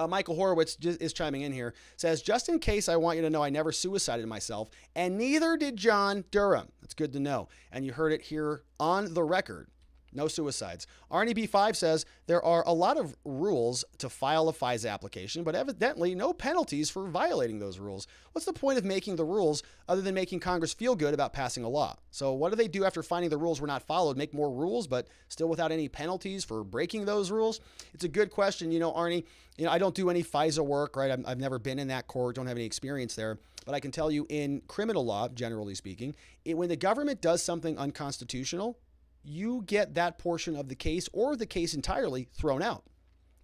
Michael Horowitz is chiming in here, says, just in case, I want you to know I never suicided myself, and neither did John Durham. That's good to know. And you heard it here on the record. No suicides. Arnie B5 says there are a lot of rules to file a FISA application, but evidently no penalties for violating those rules. What's the point of making the rules other than making Congress feel good about passing a law? So what do they do after finding the rules were not followed? Make more rules, but still without any penalties for breaking those rules? It's a good question. Arnie, I don't do any FISA work, right? I've never been in that court, don't have any experience there. But I can tell you in criminal law, generally speaking, when the government does something unconstitutional, you get that portion of the case or the case entirely thrown out.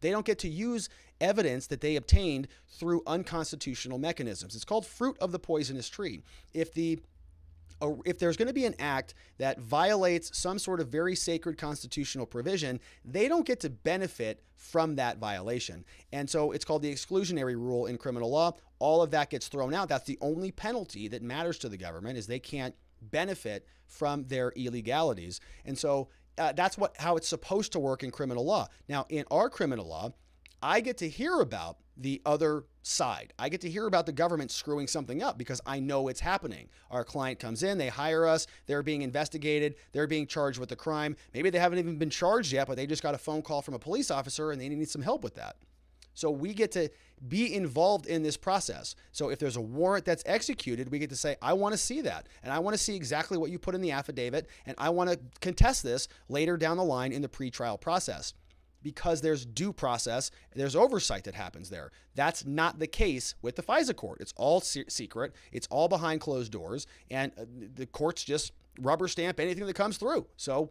They don't get to use evidence that they obtained through unconstitutional mechanisms. It's called fruit of the poisonous tree. If there's going to be an act that violates some sort of very sacred constitutional provision, they don't get to benefit from that violation. And so it's called the exclusionary rule in criminal law. All of that gets thrown out. That's the only penalty that matters to the government, is they can't benefit from their illegalities. And so that's how it's supposed to work in criminal law. Now, in our criminal law, I get to hear about the other side. I get to hear about the government screwing something up because I know it's happening. Our client comes in, they hire us, they're being investigated, they're being charged with the crime. Maybe they haven't even been charged yet, but they just got a phone call from a police officer and they need some help with that. So we get to be involved in this process. So if there's a warrant that's executed, we get to say, I want to see that. And I want to see exactly what you put in the affidavit. And I want to contest this later down the line in the pretrial process. Because there's due process, there's oversight that happens there. That's not the case with the FISA court. It's all secret. It's all behind closed doors. And the courts just rubber stamp anything that comes through. So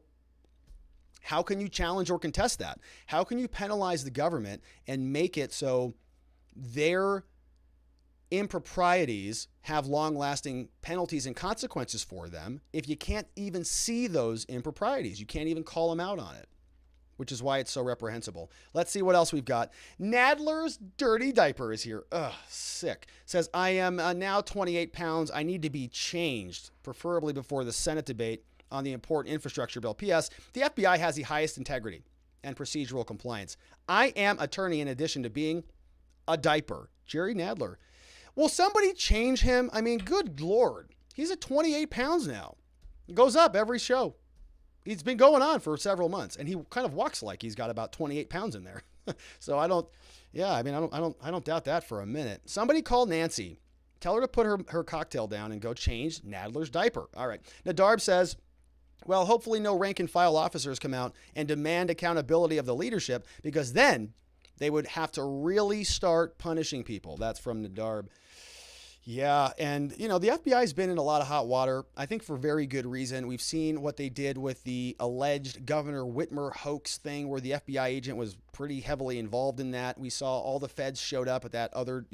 how can you challenge or contest that? How can you penalize the government and make it so their improprieties have long-lasting penalties and consequences for them if you can't even see those improprieties? You can't even call them out on it, which is why it's so reprehensible. Let's see what else we've got. Nadler's dirty diaper is here. Ugh, sick. Says, I am now 28 pounds. I need to be changed, preferably before the Senate debate on the important infrastructure bill. P.S. The FBI has the highest integrity and procedural compliance. I am attorney in addition to being a diaper. Jerry Nadler. Will somebody change him? I mean, good Lord. He's at 28 pounds now. It goes up every show. He's been going on for several months, and he kind of walks like he's got about 28 pounds in there. So I don't doubt that for a minute. Somebody call Nancy. Tell her to put her cocktail down and go change Nadler's diaper. All right. Nadarb says, well, hopefully no rank and file officers come out and demand accountability of the leadership, because then they would have to really start punishing people. That's from Nadarb. Yeah, and the FBI's been in a lot of hot water, I think for very good reason. We've seen what they did with the alleged Governor Whitmer hoax thing, where the FBI agent was pretty heavily involved in that. We saw all the feds showed up at that other,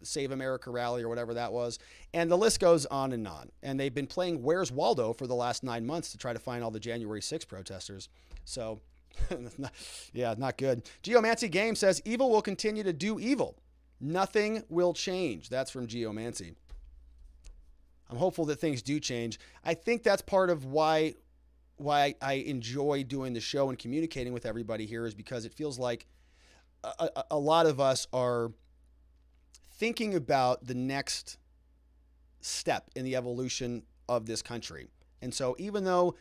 Save America rally or whatever that was. And the list goes on and on. And they've been playing Where's Waldo for the last 9 months to try to find all the January 6th protesters. So, not good. Geomancy Game says, evil will continue to do evil. Nothing will change. That's from Geomancy. I'm hopeful that things do change. I think that's part of why I enjoy doing the show and communicating with everybody here, is because it feels like a lot of us are thinking about the next step in the evolution of this country. And so even though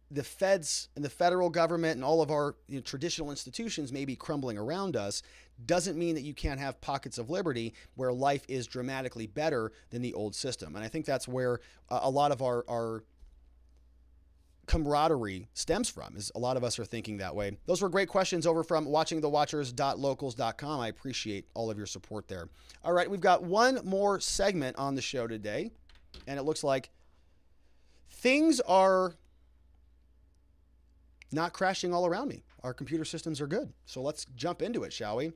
the feds and the federal government and all of our traditional institutions may be crumbling around us, doesn't mean that you can't have pockets of liberty where life is dramatically better than the old system. And I think that's where a lot of our camaraderie stems from, is a lot of us are thinking that way. Those were great questions over from watchingthewatchers.locals.com. I appreciate all of your support there. All right, we've got one more segment on the show today, and it looks like things are not crashing all around me. Our computer systems are good. So let's jump into it, shall we?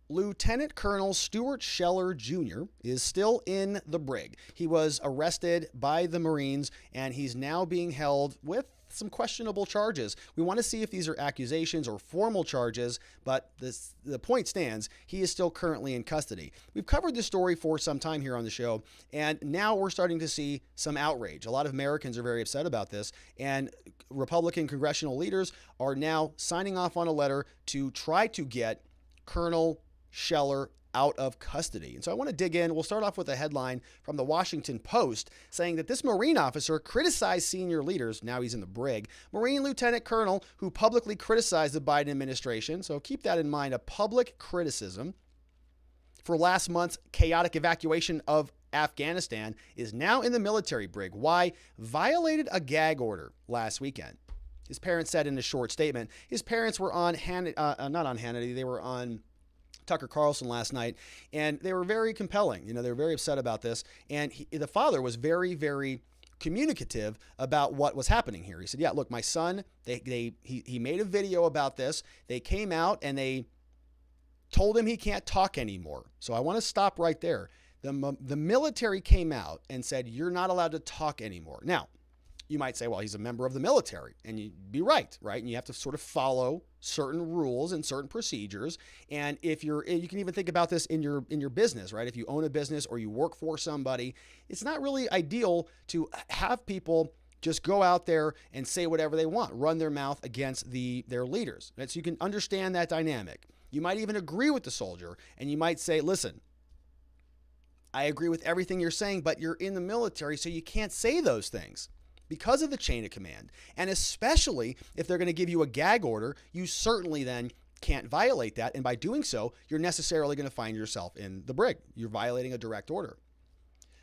Lieutenant Colonel Stuart Scheller Jr. is still in the brig. He was arrested by the Marines, and he's now being held with some questionable charges. We want to see if these are accusations or formal charges, but the point stands, he is still currently in custody. We've covered this story for some time here on the show, and now we're starting to see some outrage. A lot of Americans are very upset about this, and Republican congressional leaders are now signing off on a letter to try to get Colonel Scheller out of custody. And so I want to dig in. We'll start off with a headline from the Washington Post saying that this Marine officer criticized senior leaders. Now he's in the brig. Marine Lieutenant Colonel who publicly criticized the Biden administration. So keep that in mind, a public criticism for last month's chaotic evacuation of Afghanistan is now in the military brig. Why? Violated a gag order last weekend. His parents said in a short statement, his parents were on not on Hannity, they were on Tucker Carlson last night, and they were very compelling. They were very upset about this. And the father was very, very communicative about what was happening here. He said, yeah, look, my son, he made a video about this. They came out and they told him he can't talk anymore. So I want to stop right there. The military came out and said, you're not allowed to talk anymore. Now, you might say, well, he's a member of the military, and you'd be right? And you have to sort of follow certain rules and certain procedures. And you can even think about this in your business, right? If you own a business or you work for somebody, it's not really ideal to have people just go out there and say whatever they want, run their mouth against their leaders. And so you can understand that dynamic. You might even agree with the soldier, and you might say, listen, I agree with everything you're saying, but you're in the military, so you can't say those things because of the chain of command. And especially if they're going to give you a gag order, you certainly then can't violate that. And by doing so, you're necessarily going to find yourself in the brig. You're violating a direct order.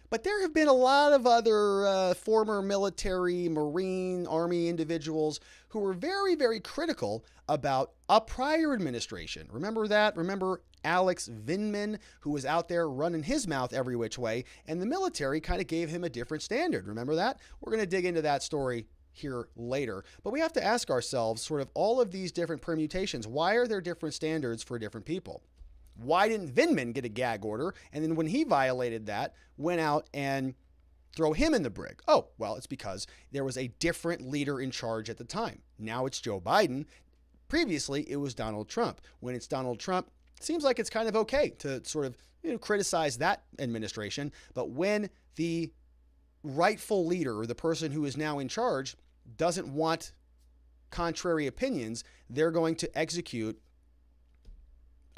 But there have been a lot of other former military, Marine, Army individuals who were very, very critical about a prior administration. Remember that? Remember Alex Vindman, who was out there running his mouth every which way, and the military kind of gave him a different standard. Remember that? We're going to dig into that story here later. But we have to ask ourselves sort of all of these different permutations. Why are there different standards for different people? Why didn't Vindman get a gag order? And then when he violated that, went out and throw him in the brig. Oh, well, it's because there was a different leader in charge at the time. Now it's Joe Biden. Previously, it was Donald Trump. When it's Donald Trump, it seems like it's kind of okay to sort of criticize that administration. But when the rightful leader, or the person who is now in charge, doesn't want contrary opinions, they're going to execute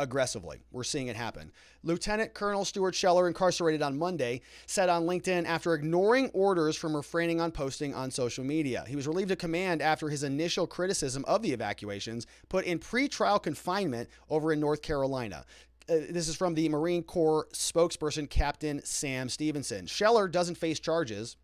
aggressively. We're seeing it happen. Lieutenant Colonel Stuart Scheller, incarcerated on Monday, said on LinkedIn after ignoring orders from refraining on posting on social media. He was relieved of command after his initial criticism of the evacuations, put in pretrial confinement over in North Carolina. This is from the Marine Corps spokesperson, Captain Sam Stevenson. Scheller doesn't face charges.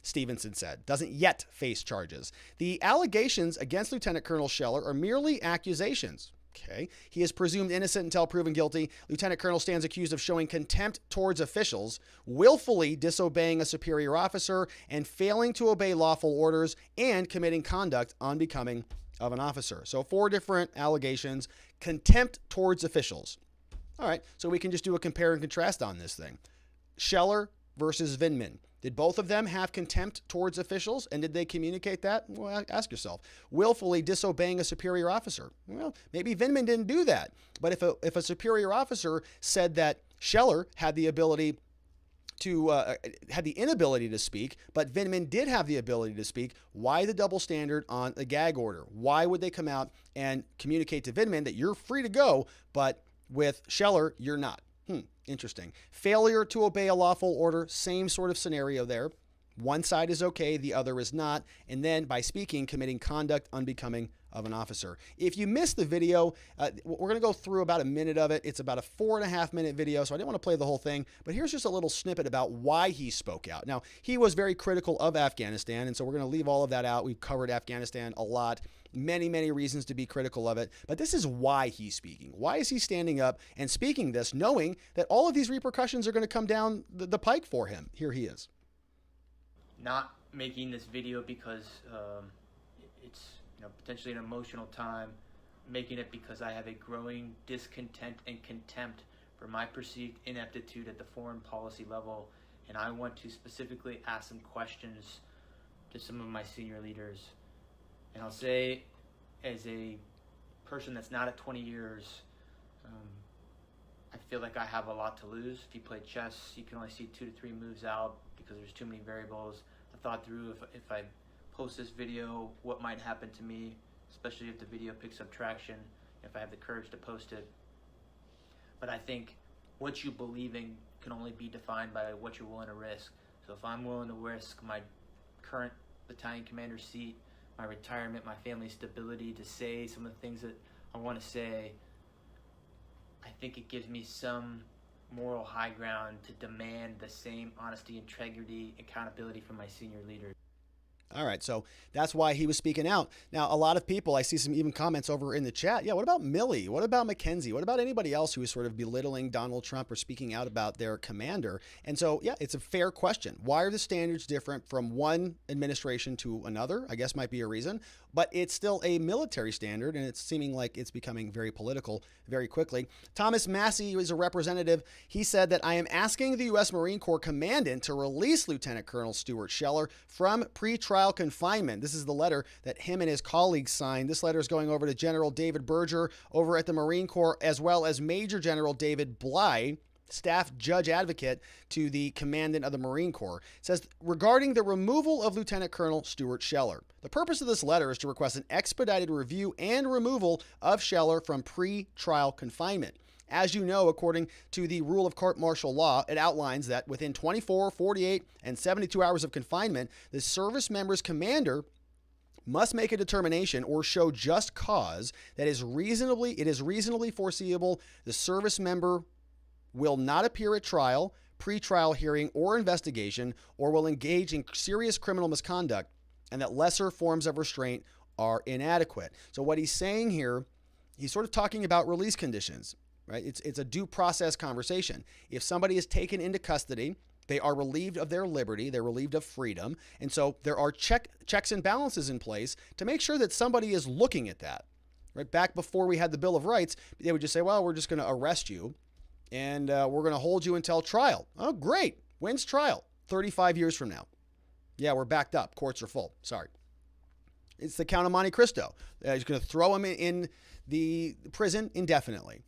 Stevenson said, doesn't yet face charges. The allegations against Lieutenant Colonel Scheller are merely accusations. Okay. He is presumed innocent until proven guilty. Lieutenant Colonel stands accused of showing contempt towards officials, willfully disobeying a superior officer, and failing to obey lawful orders, and committing conduct unbecoming of an officer. So 4 different allegations. Contempt towards officials. All right. So we can just do a compare and contrast on this thing. Scheller versus Vindman. Did both of them have contempt towards officials, and did they communicate that? Well, ask yourself. Willfully disobeying a superior officer. Well, maybe Vindman didn't do that. But if a superior officer said that Scheller had the ability to had the inability to speak, but Vindman did have the ability to speak, why the double standard on the gag order? Why would they come out and communicate to Vindman that you're free to go, but with Scheller, you're not? Interesting. Failure to obey a lawful order, same sort of scenario there. One side is okay, the other is not. And then by speaking, committing conduct unbecoming of an officer. If you missed the video, we're going to go through about a minute of it. It's about a 4.5-minute video, so I didn't want to play the whole thing. But here's just a little snippet about why he spoke out. Now, he was very critical of Afghanistan, and so we're going to leave all of that out. We've covered Afghanistan a lot. Many, many reasons to be critical of it. But this is why he's speaking. Why is he standing up and speaking this, knowing that all of these repercussions are going to come down the pike for him? Here he is. Not making this video because it's potentially an emotional time, making it because I have a growing discontent and contempt for my perceived ineptitude at the foreign policy level, and I want to specifically ask some questions to some of my senior leaders. And I'll say, as a person that's not at 20 years, I feel like I have a lot to lose. If you play chess, you can only see 2 to 3 moves out because there's too many variables. I thought through if I post this video, what might happen to me, especially if the video picks up traction, if I have the courage to post it. but I think what you believe in can only be defined by what you're willing to risk. So if I'm willing to risk my current battalion commander seat, my retirement, my family's stability to say some of the things that I want to say, I think it gives me some moral high ground to demand the same honesty, integrity, accountability from my senior leaders. All right, so that's why he was speaking out. Now, a lot of people, I see some even comments over in the chat. Yeah, what about Milley? What about McKenzie? What about anybody else who is sort of belittling Donald Trump or speaking out about their commander? And so, yeah, it's a fair question. Why are the standards different from one administration to another? I guess might be a reason, but it's still a military standard, and it's seeming like it's becoming very political very quickly. Thomas Massey is a representative. He said that I am asking the U.S. Marine Corps Commandant to release Lieutenant Colonel Stuart Scheller from pretrial confinement. This is the letter that him and his colleagues signed. This letter is going over to General David Berger over at the Marine Corps, as well as Major General David Bly, staff judge advocate to the commandant of the Marine Corps. It says, regarding the removal of Lieutenant Colonel Stuart Scheller, the purpose of this letter is to request an expedited review and removal of Scheller from pre-trial confinement. As you know, according to the rule of court-martial law, it outlines that within 24, 48, and 72 hours of confinement, the service member's commander must make a determination or show just cause that it is reasonably foreseeable the service member will not appear at trial, pre-trial hearing, or investigation, or will engage in serious criminal misconduct, and that lesser forms of restraint are inadequate. So what he's saying here, he's sort of talking about release conditions. Right? It's a due process conversation. If somebody is taken into custody, they are relieved of their liberty, they're relieved of freedom. And so there are checks and balances in place to make sure that somebody is looking at that. Right? Back before we had the Bill of Rights, they would just say, well, we're just going to arrest you and we're going to hold you until trial. Oh, great. When's trial? 35 years from now. Yeah, we're backed up. Courts are full. Sorry. It's the Count of Monte Cristo. He's going to throw him in the prison indefinitely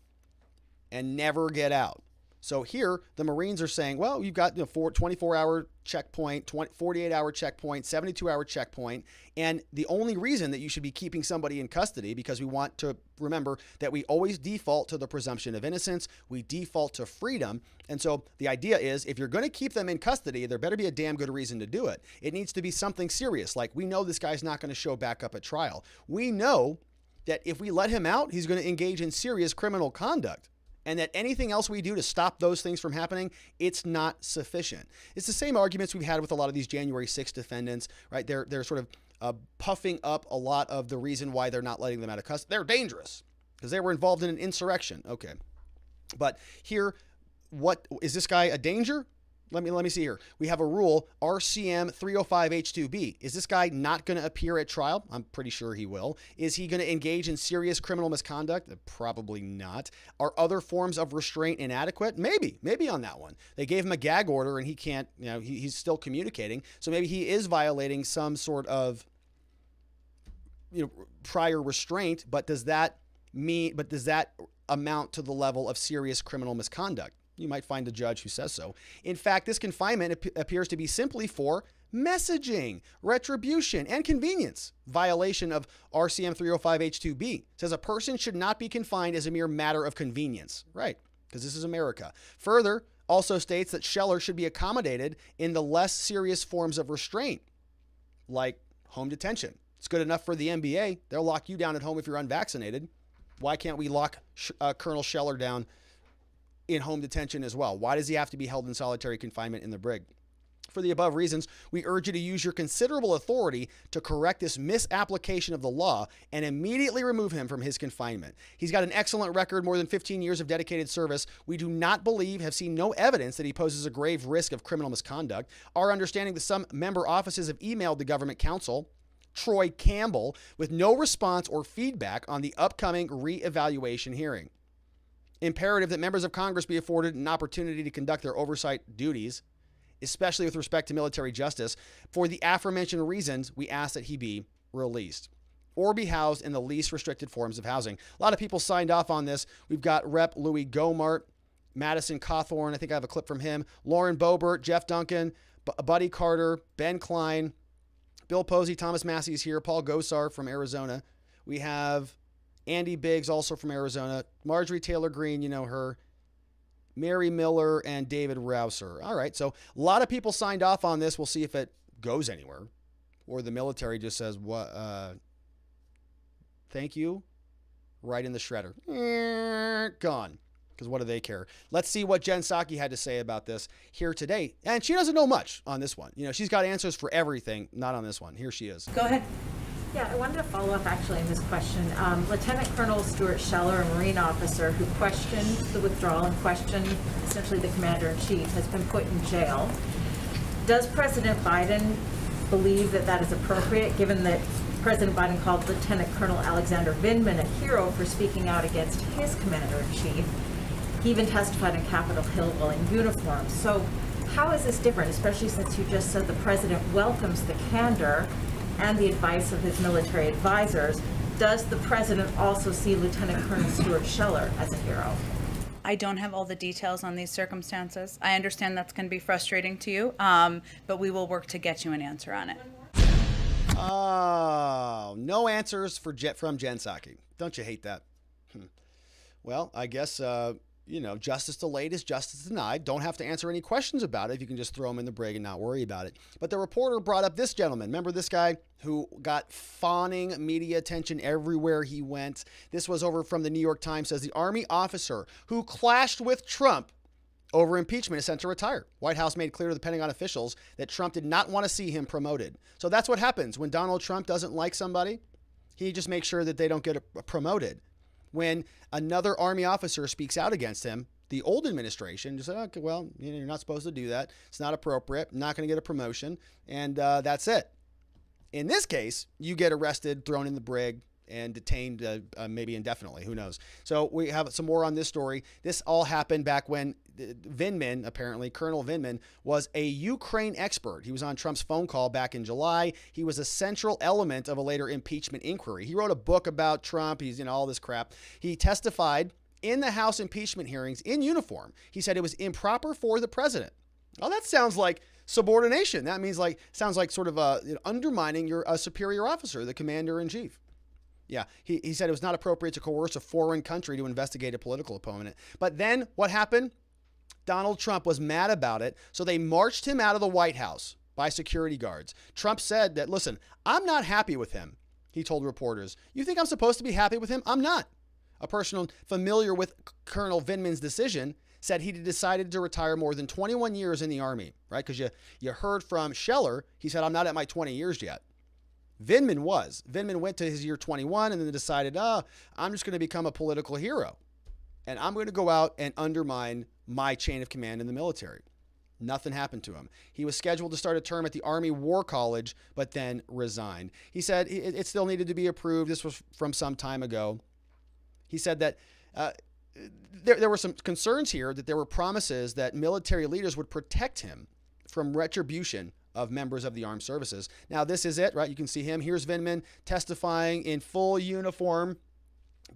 and never get out. So here, the Marines are saying, well, you've got 24-hour checkpoint, 48-hour checkpoint, 72-hour checkpoint, and the only reason that you should be keeping somebody in custody, because we want to remember that we always default to the presumption of innocence, we default to freedom, and so the idea is if you're going to keep them in custody, there better be a damn good reason to do it. It needs to be something serious, like we know this guy's not going to show back up at trial. We know that if we let him out, he's going to engage in serious criminal conduct. And that anything else we do to stop those things from happening, it's not sufficient. It's the same arguments we've had with a lot of these January 6th defendants, right? They're sort of puffing up a lot of the reason why they're not letting them out of custody. They're dangerous because they were involved in an insurrection. Okay. But here, what is this guy a danger? Let me see here. We have a rule, RCM 305H2B. Is this guy not going to appear at trial? I'm pretty sure he will. Is he going to engage in serious criminal misconduct? Probably not. Are other forms of restraint inadequate? Maybe on that one. They gave him a gag order and he can't, he's still communicating. So maybe he is violating some sort of, prior restraint, but does that amount to the level of serious criminal misconduct? You might find a judge who says so. In fact, this confinement appears to be simply for messaging, retribution, and convenience. Violation of RCM 305H2B says a person should not be confined as a mere matter of convenience. Right, because this is America. Further, also states that Scheller should be accommodated in the less serious forms of restraint, like home detention. It's good enough for the NBA. They'll lock you down at home if you're unvaccinated. Why can't we lock Colonel Scheller down in home detention as well? Why does he have to be held in solitary confinement in the brig? For the above reasons, we urge you to use your considerable authority to correct this misapplication of the law and immediately remove him from his confinement. He's got an excellent record, more than 15 years of dedicated service. We do not have seen no evidence that he poses a grave risk of criminal misconduct. Our understanding that some member offices have emailed the government counsel, Troy Campbell, with no response or feedback on the upcoming reevaluation hearing. Imperative that members of Congress be afforded an opportunity to conduct their oversight duties, especially with respect to military justice. For the aforementioned reasons, we ask that he be released or be housed in the least restricted forms of housing. A lot of people signed off on this. We've got Rep. Louis Gomart, Madison Cawthorn, I think I have a clip from him, Lauren Boebert, Jeff Duncan, Buddy Carter, Ben Klein, Bill Posey, Thomas Massey's here, Paul Gosar from Arizona. We have Andy Biggs, also from Arizona. Marjorie Taylor Greene, you know her. Mary Miller, and David Rouser. All right, so a lot of people signed off on this. We'll see if it goes anywhere, or the military just says, "What? Thank you," right in the shredder. Gone. Because what do they care? Let's see what Jen Psaki had to say about this here today. And she doesn't know much on this one. You know, she's got answers for everything, not on this one. Here she is. Go ahead. Yeah, I wanted to follow up actually on this question. Lieutenant Colonel Stuart Scheller, a Marine officer who questioned the withdrawal and questioned essentially the commander-in-chief, has been put in jail. Does President Biden believe that that is appropriate, given that President Biden called Lieutenant Colonel Alexander Vindman a hero for speaking out against his commander-in-chief? He even testified on Capitol Hill while in uniform. So how is this different, especially since you just said the president welcomes the candor and the advice of his military advisors? Does the president also see Lieutenant Colonel Stuart Scheller as a hero? I don't have all the details on these circumstances. I understand that's going to be frustrating to you, but we will work to get you an answer on it. Oh, no answers from Jen Psaki. Don't you hate that? Well, I guess, justice delayed is justice denied. Don't have to answer any questions about it if you can just throw them in the brig and not worry about it. But the reporter brought up this gentleman. Remember this guy who got fawning media attention everywhere he went? This was over from the New York Times. Says the Army officer who clashed with Trump over impeachment is sent to retire. White House made clear to the Pentagon officials that Trump did not want to see him promoted. So that's what happens when Donald Trump doesn't like somebody. He just makes sure that they don't get promoted. When another Army officer speaks out against him, the old administration just said, okay, well, you're not supposed to do that. It's not appropriate. Not going to get a promotion. And that's it. In this case, you get arrested, thrown in the brig, and detained maybe indefinitely. Who knows? So we have some more on this story. This all happened back when Vindman, apparently, Colonel Vindman, was a Ukraine expert. He was on Trump's phone call back in July. He was a central element of a later impeachment inquiry. He wrote a book about Trump. He's all this crap. He testified in the House impeachment hearings in uniform. He said it was improper for the president. Well, that sounds like subordination. That means sounds like sort of undermining your superior officer, the commander-in-chief. Yeah, he said it was not appropriate to coerce a foreign country to investigate a political opponent. But then what happened? Donald Trump was mad about it, so they marched him out of the White House by security guards. Trump said that, listen, I'm not happy with him, he told reporters. You think I'm supposed to be happy with him? I'm not. A person familiar with Colonel Vindman's decision said he decided to retire more than 21 years in the Army, right? Because you heard from Scheller, he said, I'm not at my 20 years yet. Vindman was. Vindman went to his year 21 and then decided, I'm just going to become a political hero. And I'm going to go out and undermine my chain of command in the military. Nothing happened to him. He was scheduled to start a term at the Army War College, but then resigned. He said it still needed to be approved. This was from some time ago. He said that there were some concerns here that there were promises that military leaders would protect him from retribution of members of the armed services. Now, this is it, right? You can see him. Here's Vindman testifying in full uniform,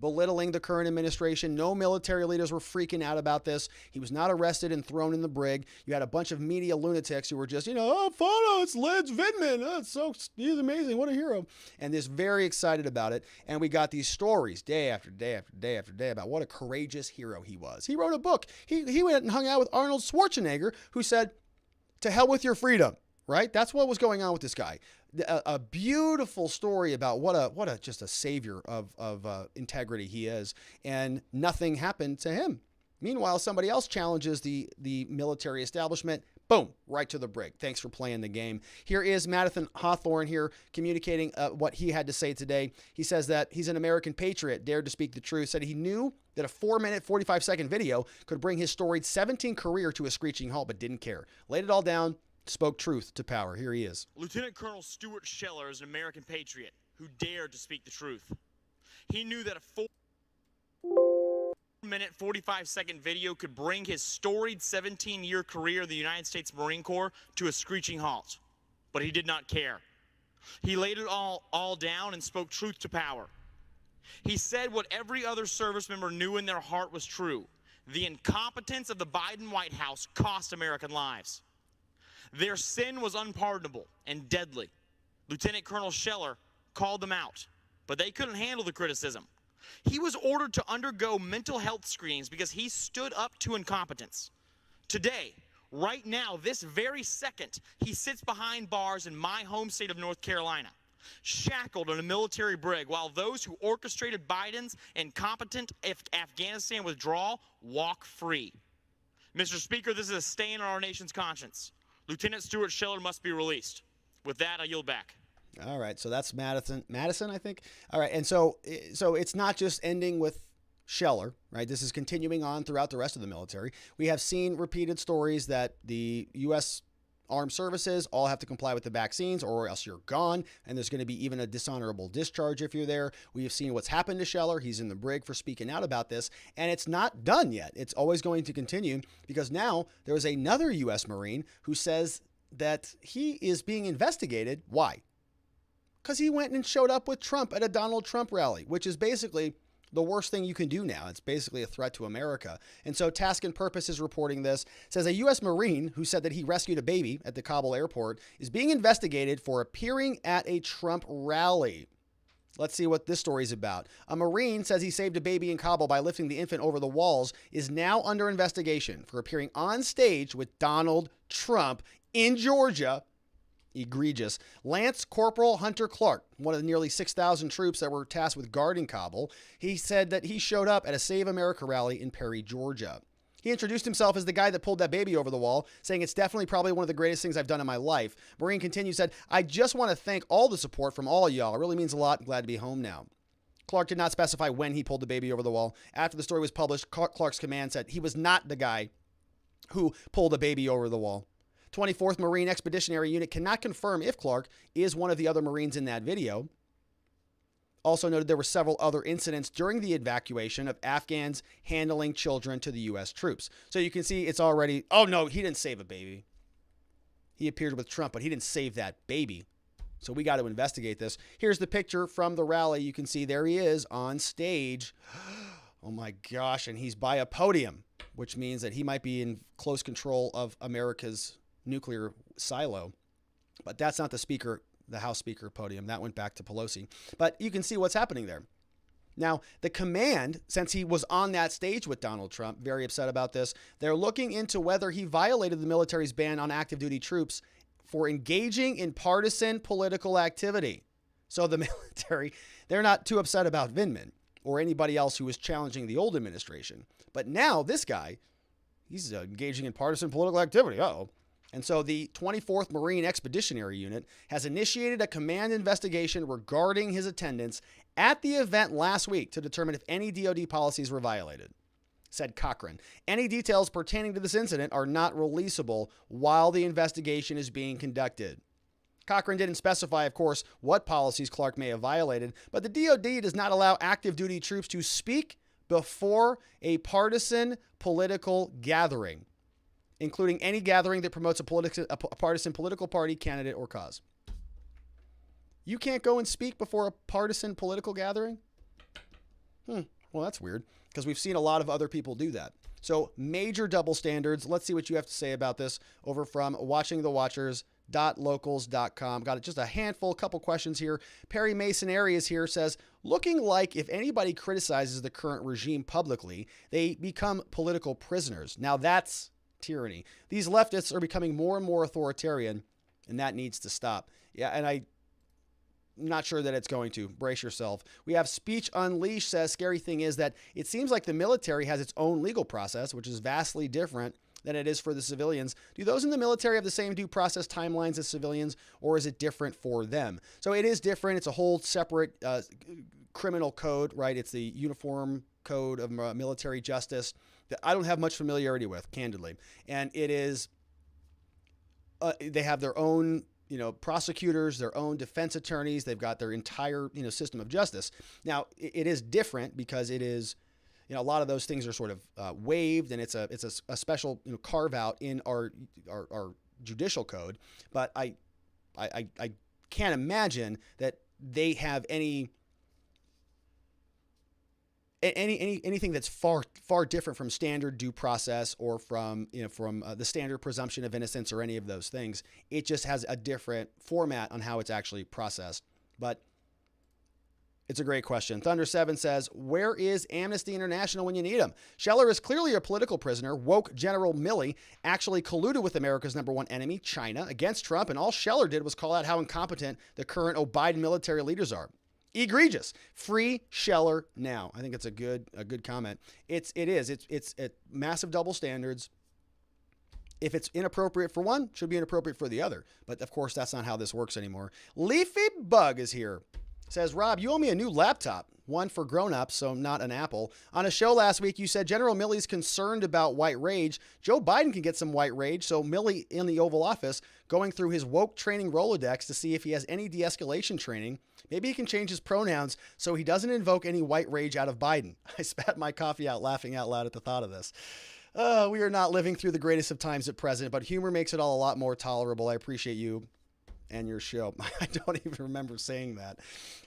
belittling the current administration. No military leaders were freaking out about this. He was not arrested and thrown in the brig. You had a bunch of media lunatics who were just, it's Lids Vindman. He's amazing. What a hero. And they're very excited about it. And we got these stories day after day after day after day about what a courageous hero he was. He wrote a book. He went and hung out with Arnold Schwarzenegger, who said, to hell with your freedom. Right? That's what was going on with this guy. A beautiful story about what a just a savior of integrity he is, and nothing happened to him. Meanwhile, somebody else challenges the military establishment. Boom, right to the brig. Thanks for playing the game. Here is Madison Hawthorne here communicating what he had to say today. He says that he's an American patriot, dared to speak the truth, said he knew that a 4-minute, 45-second video could bring his storied 17 career to a screeching halt, but didn't care. Laid it all down. Spoke truth to power. Here he is. Lieutenant Colonel Stuart Scheller is an American patriot who dared to speak the truth. He knew that a 4-minute, 45-second video could bring his storied 17-year career in the United States Marine Corps to a screeching halt, but he did not care. He laid it all down and spoke truth to power. He said what every other service member knew in their heart was true. The incompetence of the Biden White House cost American lives. Their sin was unpardonable and deadly. Lieutenant Colonel Scheller called them out, but they couldn't handle the criticism. He was ordered to undergo mental health screenings because he stood up to incompetence. Today, right now, this very second, he sits behind bars in my home state of North Carolina, shackled in a military brig, while those who orchestrated Biden's incompetent Afghanistan withdrawal walk free. Mr. Speaker, this is a stain on our nation's conscience. Lieutenant Stuart Scheller must be released. With that, I yield back. All right, so that's Madison, I think. All right, and so it's not just ending with Scheller, right? This is continuing on throughout the rest of the military. We have seen repeated stories that the U.S. Armed Services all have to comply with the vaccines or else you're gone, and there's going to be even a dishonorable discharge if you're there. We have seen what's happened to Scheller. He's in the brig for speaking out about this, and it's not done yet. It's always going to continue because now there is another U.S. Marine who says that he is being investigated. Why? Because he went and showed up with Trump at a Donald Trump rally, which is basically the worst thing you can do now. It's basically a threat to America. And so Task and Purpose is reporting this, says a U.S. Marine who said that he rescued a baby at the Kabul airport is being investigated for appearing at a Trump rally. Let's see what this story is about. A Marine says he saved a baby in Kabul by lifting the infant over the walls, is now under investigation for appearing on stage with Donald Trump in Georgia. Egregious. Lance Corporal Hunter Clark, one of the nearly 6,000 troops that were tasked with guarding Kabul, he said that he showed up at a Save America rally in Perry, Georgia. He introduced himself as the guy that pulled that baby over the wall, saying it's definitely probably one of the greatest things I've done in my life. Marine continued, said, I just want to thank all the support from all y'all. It really means a lot. I'm glad to be home now. Clark did not specify when he pulled the baby over the wall. After the story was published, Clark's command said he was not the guy who pulled the baby over the wall. 24th Marine Expeditionary Unit cannot confirm if Clark is one of the other Marines in that video. Also noted there were several other incidents during the evacuation of Afghans handling children to the U.S. troops. So you can see it's already, oh no, he didn't save a baby. He appeared with Trump, but he didn't save that baby. So we got to investigate this. Here's the picture from the rally. You can see there he is on stage. Oh my gosh, and he's by a podium, which means that he might be in close control of America's nuclear silo. But that's not the speaker, the House Speaker podium. That went back to Pelosi. But you can see what's happening there. Now, the command, since he was on that stage with Donald Trump, very upset about this, they're looking into whether he violated the military's ban on active duty troops for engaging in partisan political activity. So the military, they're not too upset about Vindman or anybody else who was challenging the old administration. But now this guy, he's engaging in partisan political activity. Uh-oh. And so the 24th Marine Expeditionary Unit has initiated a command investigation regarding his attendance at the event last week to determine if any DoD policies were violated, said Cochran. Any details pertaining to this incident are not releasable while the investigation is being conducted. Cochran didn't specify, of course, what policies Clark may have violated, but the DoD does not allow active duty troops to speak before a partisan political gathering, including any gathering that promotes a partisan political party, candidate, or cause. You can't go and speak before a partisan political gathering? Well, that's weird, because we've seen a lot of other people do that. So major double standards. Let's see what you have to say about this over from watchingthewatchers.locals.com. Got just a handful, couple questions here. Perry Mason Arias here says, looking like if anybody criticizes the current regime publicly, they become political prisoners. Now that's tyranny. These leftists are becoming more and more authoritarian, and that needs to stop. Yeah, and I'm not sure that it's going to. Brace yourself. We have Speech Unleashed says, scary thing is that it seems like the military has its own legal process, which is vastly different than it is for the civilians. Do those in the military have the same due process timelines as civilians, or is it different for them? So it is different. It's a whole separate criminal code, right? It's the Uniform Code of Military Justice that I don't have much familiarity with, candidly. And it is, they have their own, prosecutors, their own defense attorneys. They've got their entire, system of justice. Now, it is different because it is, a lot of those things are sort of waived, and it's a special, carve out in our judicial code. But I can't imagine that they have anything that's far different from standard due process or from the standard presumption of innocence or any of those things. It just has a different format on how it's actually processed. But It's a great question. Thunder7 says, where is Amnesty International when you need them? Scheller is clearly a political prisoner. Woke General Milley actually colluded with America's number one enemy, China, against Trump, and all Scheller did was call out how incompetent the current Biden military leaders are. Egregious. Free Scheller now. I think it's a good comment. It's massive double standards. If it's inappropriate for one, it should be inappropriate for the other. But of course, that's not how this works anymore. Leafy Bug is here. Says, Rob, you owe me a new laptop, one for grown-ups, so not an Apple. On a show last week, you said General Milley's concerned about white rage. Joe Biden can get some white rage, so Milley in the Oval Office going through his woke training Rolodex to see if he has any de-escalation training. Maybe he can change his pronouns so he doesn't invoke any white rage out of Biden. I spat my coffee out laughing out loud at the thought of this. We are not living through the greatest of times at present, but humor makes it all a lot more tolerable. I appreciate you and your show. I don't even remember saying that,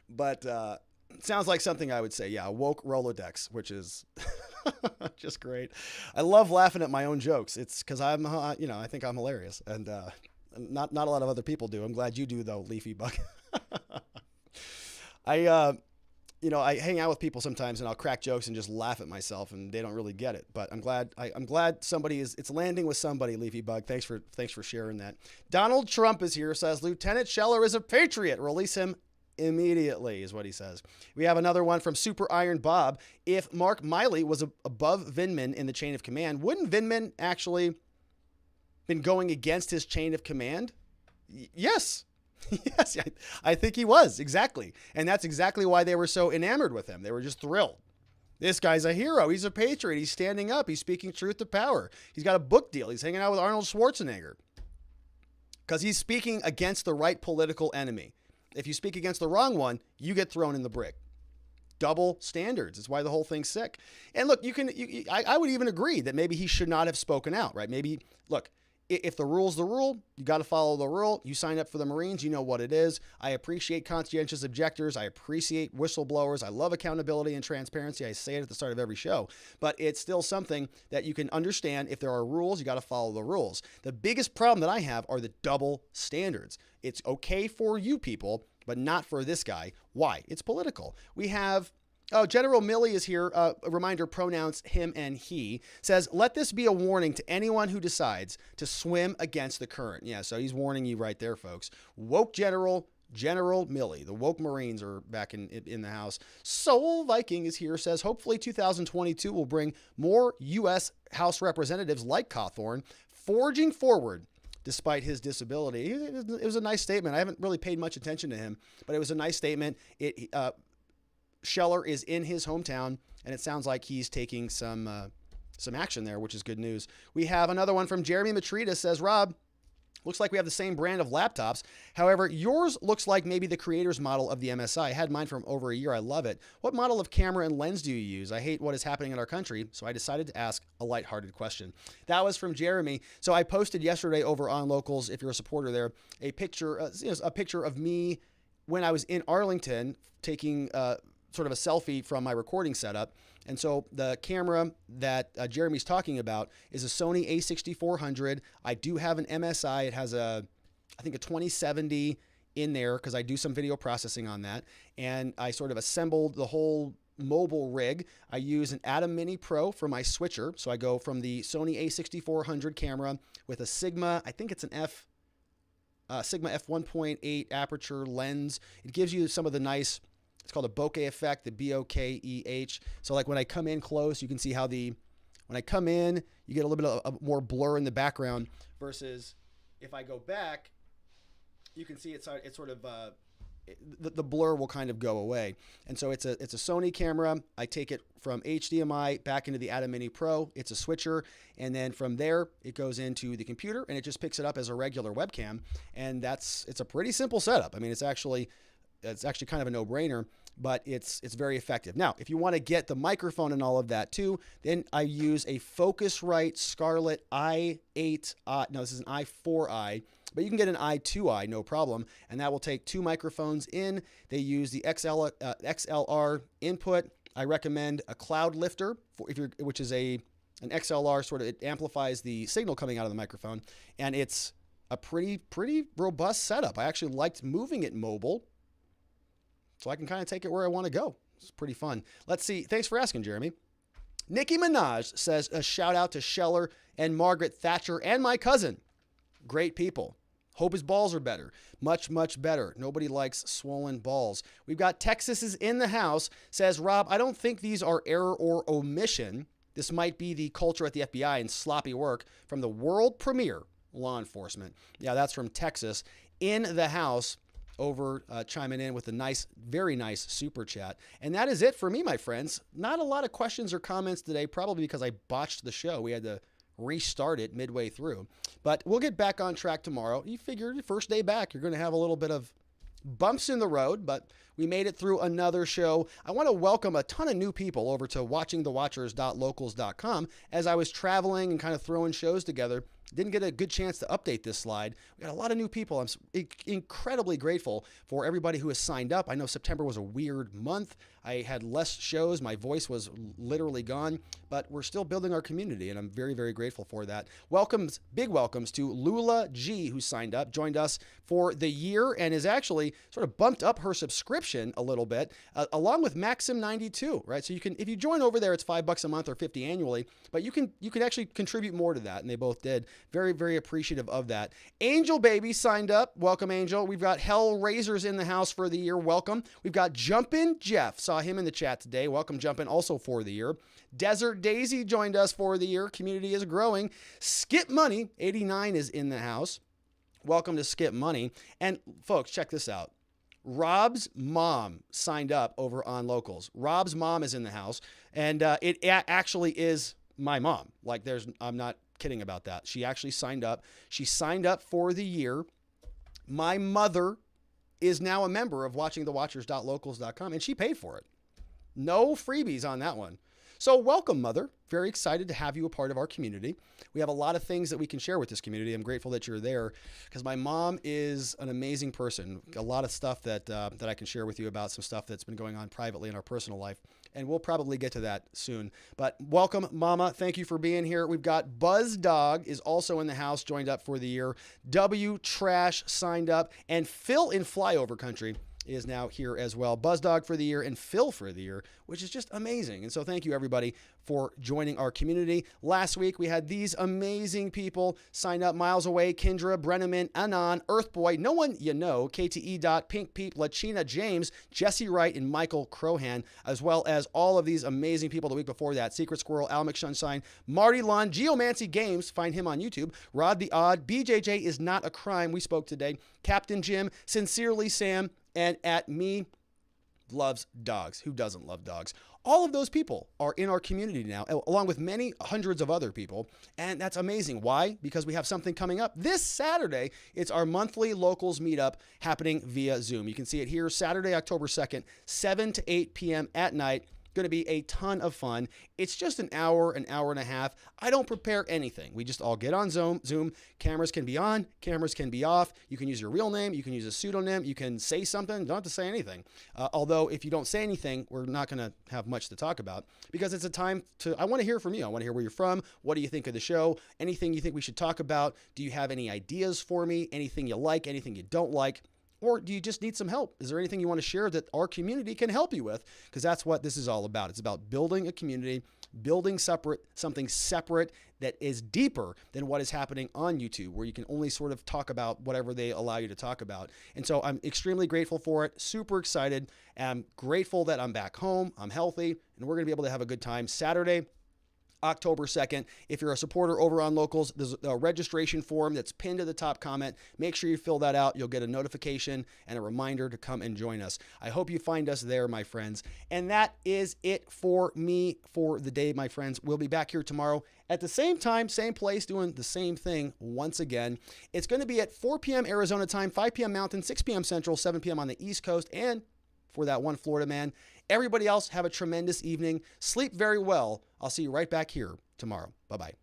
but it sounds like something I would say. Yeah, woke Rolodex, which is just great. I love laughing at my own jokes. It's because I'm, I think I'm hilarious, and not a lot of other people do. I'm glad you do, though, Leafy Bug. I hang out with people sometimes, and I'll crack jokes and just laugh at myself, and they don't really get it. But I'm glad somebody it's landing with somebody. Leafy Bug, thanks for sharing that. Donald Trump is here. Says Lieutenant Scheller is a patriot. Release him immediately, is what he says. We have another one from Super Iron Bob. If Mark Miley was above Vindman in the chain of command, wouldn't Vindman actually been going against his chain of command? Yes. Yes, I think he was, exactly. And that's exactly why they were so enamored with him. They were just thrilled. This guy's a hero. He's a patriot. He's standing up. He's speaking truth to power. He's got a book deal. He's hanging out with Arnold Schwarzenegger because he's speaking against the right political enemy. If you speak against the wrong one, you get thrown in the brick. Double standards. It's why the whole thing's sick. And look, I would even agree that maybe he should not have spoken out, right? Maybe, look, if the rule's the rule, you got to follow the rule. You sign up for the Marines, you know what it is. I appreciate conscientious objectors. I appreciate whistleblowers. I love accountability and transparency. I say it at the start of every show, but it's still something that you can understand. If there are rules, you got to follow the rules. The biggest problem that I have are the double standards. It's okay for you people, but not for this guy. Why? It's political. We have General Milley is here. A reminder, pronouns him and he. Says, let this be a warning to anyone who decides to swim against the current. Yeah, so he's warning you right there, folks. Woke General Milley. The woke Marines are back in the house. Soul Viking is here. Says, hopefully 2022 will bring more U.S. House representatives like Cawthorn forging forward despite his disability. It was a nice statement. I haven't really paid much attention to him, but it was a nice statement. Scheller is in his hometown, and it sounds like he's taking some action there, which is good news. We have another one from Jeremy Matrita. Says, Rob, looks like we have the same brand of laptops. However, yours looks like maybe the creator's model of the MSI. I had mine from over a year. I love it. What model of camera and lens do you use? I hate what is happening in our country, so I decided to ask a lighthearted question. That was from Jeremy. So I posted yesterday over on Locals, if you're a supporter there, a picture of me when I was in Arlington taking sort of a selfie from my recording setup. And so the camera that Jeremy's talking about is a Sony a6400. I do have an MSI. It has I think a 2070 in there because I do some video processing on that. And I sort of assembled the whole mobile rig. I use an Atom Mini Pro for my switcher. So I go from the Sony a6400 camera with a Sigma, I think it's an Sigma f1.8 aperture lens. It gives you some of the nice, it's called a bokeh effect, the B-O-K-E-H. So like when I come in close, you can see how when I come in, you get a little bit of more blur in the background versus if I go back, you can see it's sort of, the blur will kind of go away. And so it's a Sony camera. I take it from HDMI back into the Atom Mini Pro. It's a switcher. And then from there, it goes into the computer and it just picks it up as a regular webcam. And it's a pretty simple setup. I mean, it's actually kind of a no-brainer, but it's very effective. Now, if you want to get the microphone and all of that too, then I use a Focusrite Scarlett i8. No, this is an i4i, but you can get an i2i, no problem. And that will take two microphones in. They use the XLR input. I recommend a Cloud Lifter, which is an XLR sort of, it amplifies the signal coming out of the microphone. And it's a pretty robust setup. I actually liked moving it mobile. so I can kind of take it where I want to go. It's pretty fun. Let's see. Thanks for asking, Jeremy. Nicki Minaj says a shout out to Scheller and Margaret Thatcher and my cousin. Great people. Hope his balls are better. Much, much better. Nobody likes swollen balls. We've got Texas is in the house. Says, Rob, I don't think these are error or omission. This might be the culture at the FBI and sloppy work from the world premiere law enforcement. Yeah, that's from Texas. In the house, over chiming in with a nice, very nice super chat. And that is it for me, my friends. Not a lot of questions or comments today, probably because I botched the show. We had to restart it midway through. But we'll get back on track tomorrow. You figure your first day back, you're going to have a little bit of bumps in the road, but we made it through another show. I want to welcome a ton of new people over to watchingthewatchers.locals.com. As I was traveling and kind of throwing shows together, didn't get a good chance to update this slide. We got a lot of new people. I'm incredibly grateful for everybody who has signed up. I know September was a weird month. I had less shows. My voice was literally gone, but we're still building our community, and I'm very, very grateful for that. Welcomes, big welcomes to Lula G, who signed up, joined us for the year, and is actually sort of bumped up her subscription a little bit, along with Maxim92, right? So you can, if you join over there, it's $5 a month or $50 annually, but you can actually contribute more to that, and they both did. Very, very appreciative of that. Angel Baby signed up. Welcome, Angel. We've got Hellraisers in the house for the year. Welcome. We've got Jumpin' Jeff. Saw him in the chat today. Welcome, Jumpin', also for the year. Desert Daisy joined us for the year. Community is growing. Skip Money, 89, is in the house. Welcome to Skip Money. And folks, check this out. Rob's mom signed up over on Locals. Rob's mom is in the house, and it actually is my mom. Like, I'm not kidding about that. She actually signed up. She signed up for the year. My mother is now a member of watchingthewatchers.locals.com, and she paid for it. No freebies on that one. So welcome, Mother. Very excited to have you a part of our community. We have a lot of things that we can share with this community. I'm grateful that you're there because my mom is an amazing person. A lot of stuff that I can share with you about, some stuff that's been going on privately in our personal life. And we'll probably get to that soon. But welcome, Mama. Thank you for being here. We've got Buzz Dog is also in the house, joined up for the year. W Trash signed up. And Phil in Flyover Country is now here as well. Buzz Dog for the year and Phil for the year, which is just amazing. And so thank you, everybody, for joining our community. Last week, we had these amazing people sign up. Miles Away, Kendra, Brenneman, Anon, Earthboy, No One You Know, KTE Dot, Pink Peep, Lachina James, Jesse Wright, and Michael Crohan, as well as all of these amazing people the week before that. Secret Squirrel, Al McShunshine, Marty Lund, Geomancy Games, find him on YouTube, Rod the Odd, BJJ Is Not a Crime, we spoke today, Captain Jim, Sincerely Sam, and at me loves dogs. Who doesn't love dogs? All of those people are in our community now, along with many hundreds of other people. And that's amazing. Why? Because we have something coming up this Saturday. It's our monthly Locals meetup happening via Zoom. You can see it here Saturday, October 2nd, 7 to 8 p.m. at night. Going to be a ton of fun. It's just an hour and a half. I don't prepare anything. We just all get on Zoom. Cameras can be on, cameras can be off. You can use your real name. You can use a pseudonym. You can say something. Don't have to say anything. Although if you don't say anything, we're not going to have much to talk about because it's a time to, I want to hear from you. I want to hear where you're from. What do you think of the show? Anything you think we should talk about? Do you have any ideas for me? Anything you like? Anything you don't like? Or do you just need some help? Is there anything you want to share that our community can help you with? Because that's what this is all about. It's about building a community, building something separate that is deeper than what is happening on YouTube, where you can only sort of talk about whatever they allow you to talk about. And so I'm extremely grateful for it, super excited. I'm grateful that I'm back home, I'm healthy, and we're going to be able to have a good time Saturday, October 2nd. If you're a supporter over on Locals, there's a registration form that's pinned to the top comment. Make sure you fill that out. You'll get a notification and a reminder to come and join us. I hope you find us there, my friends. And that is it for me for the day, my friends. We'll be back here tomorrow at the same time, same place, doing the same thing once again. It's going to be at 4 p.m. Arizona time, 5 p.m. Mountain, 6 p.m. Central, 7 p.m. on the East Coast, and for that one Florida man. Everybody else, have a tremendous evening. Sleep very well. I'll see you right back here tomorrow. Bye-bye.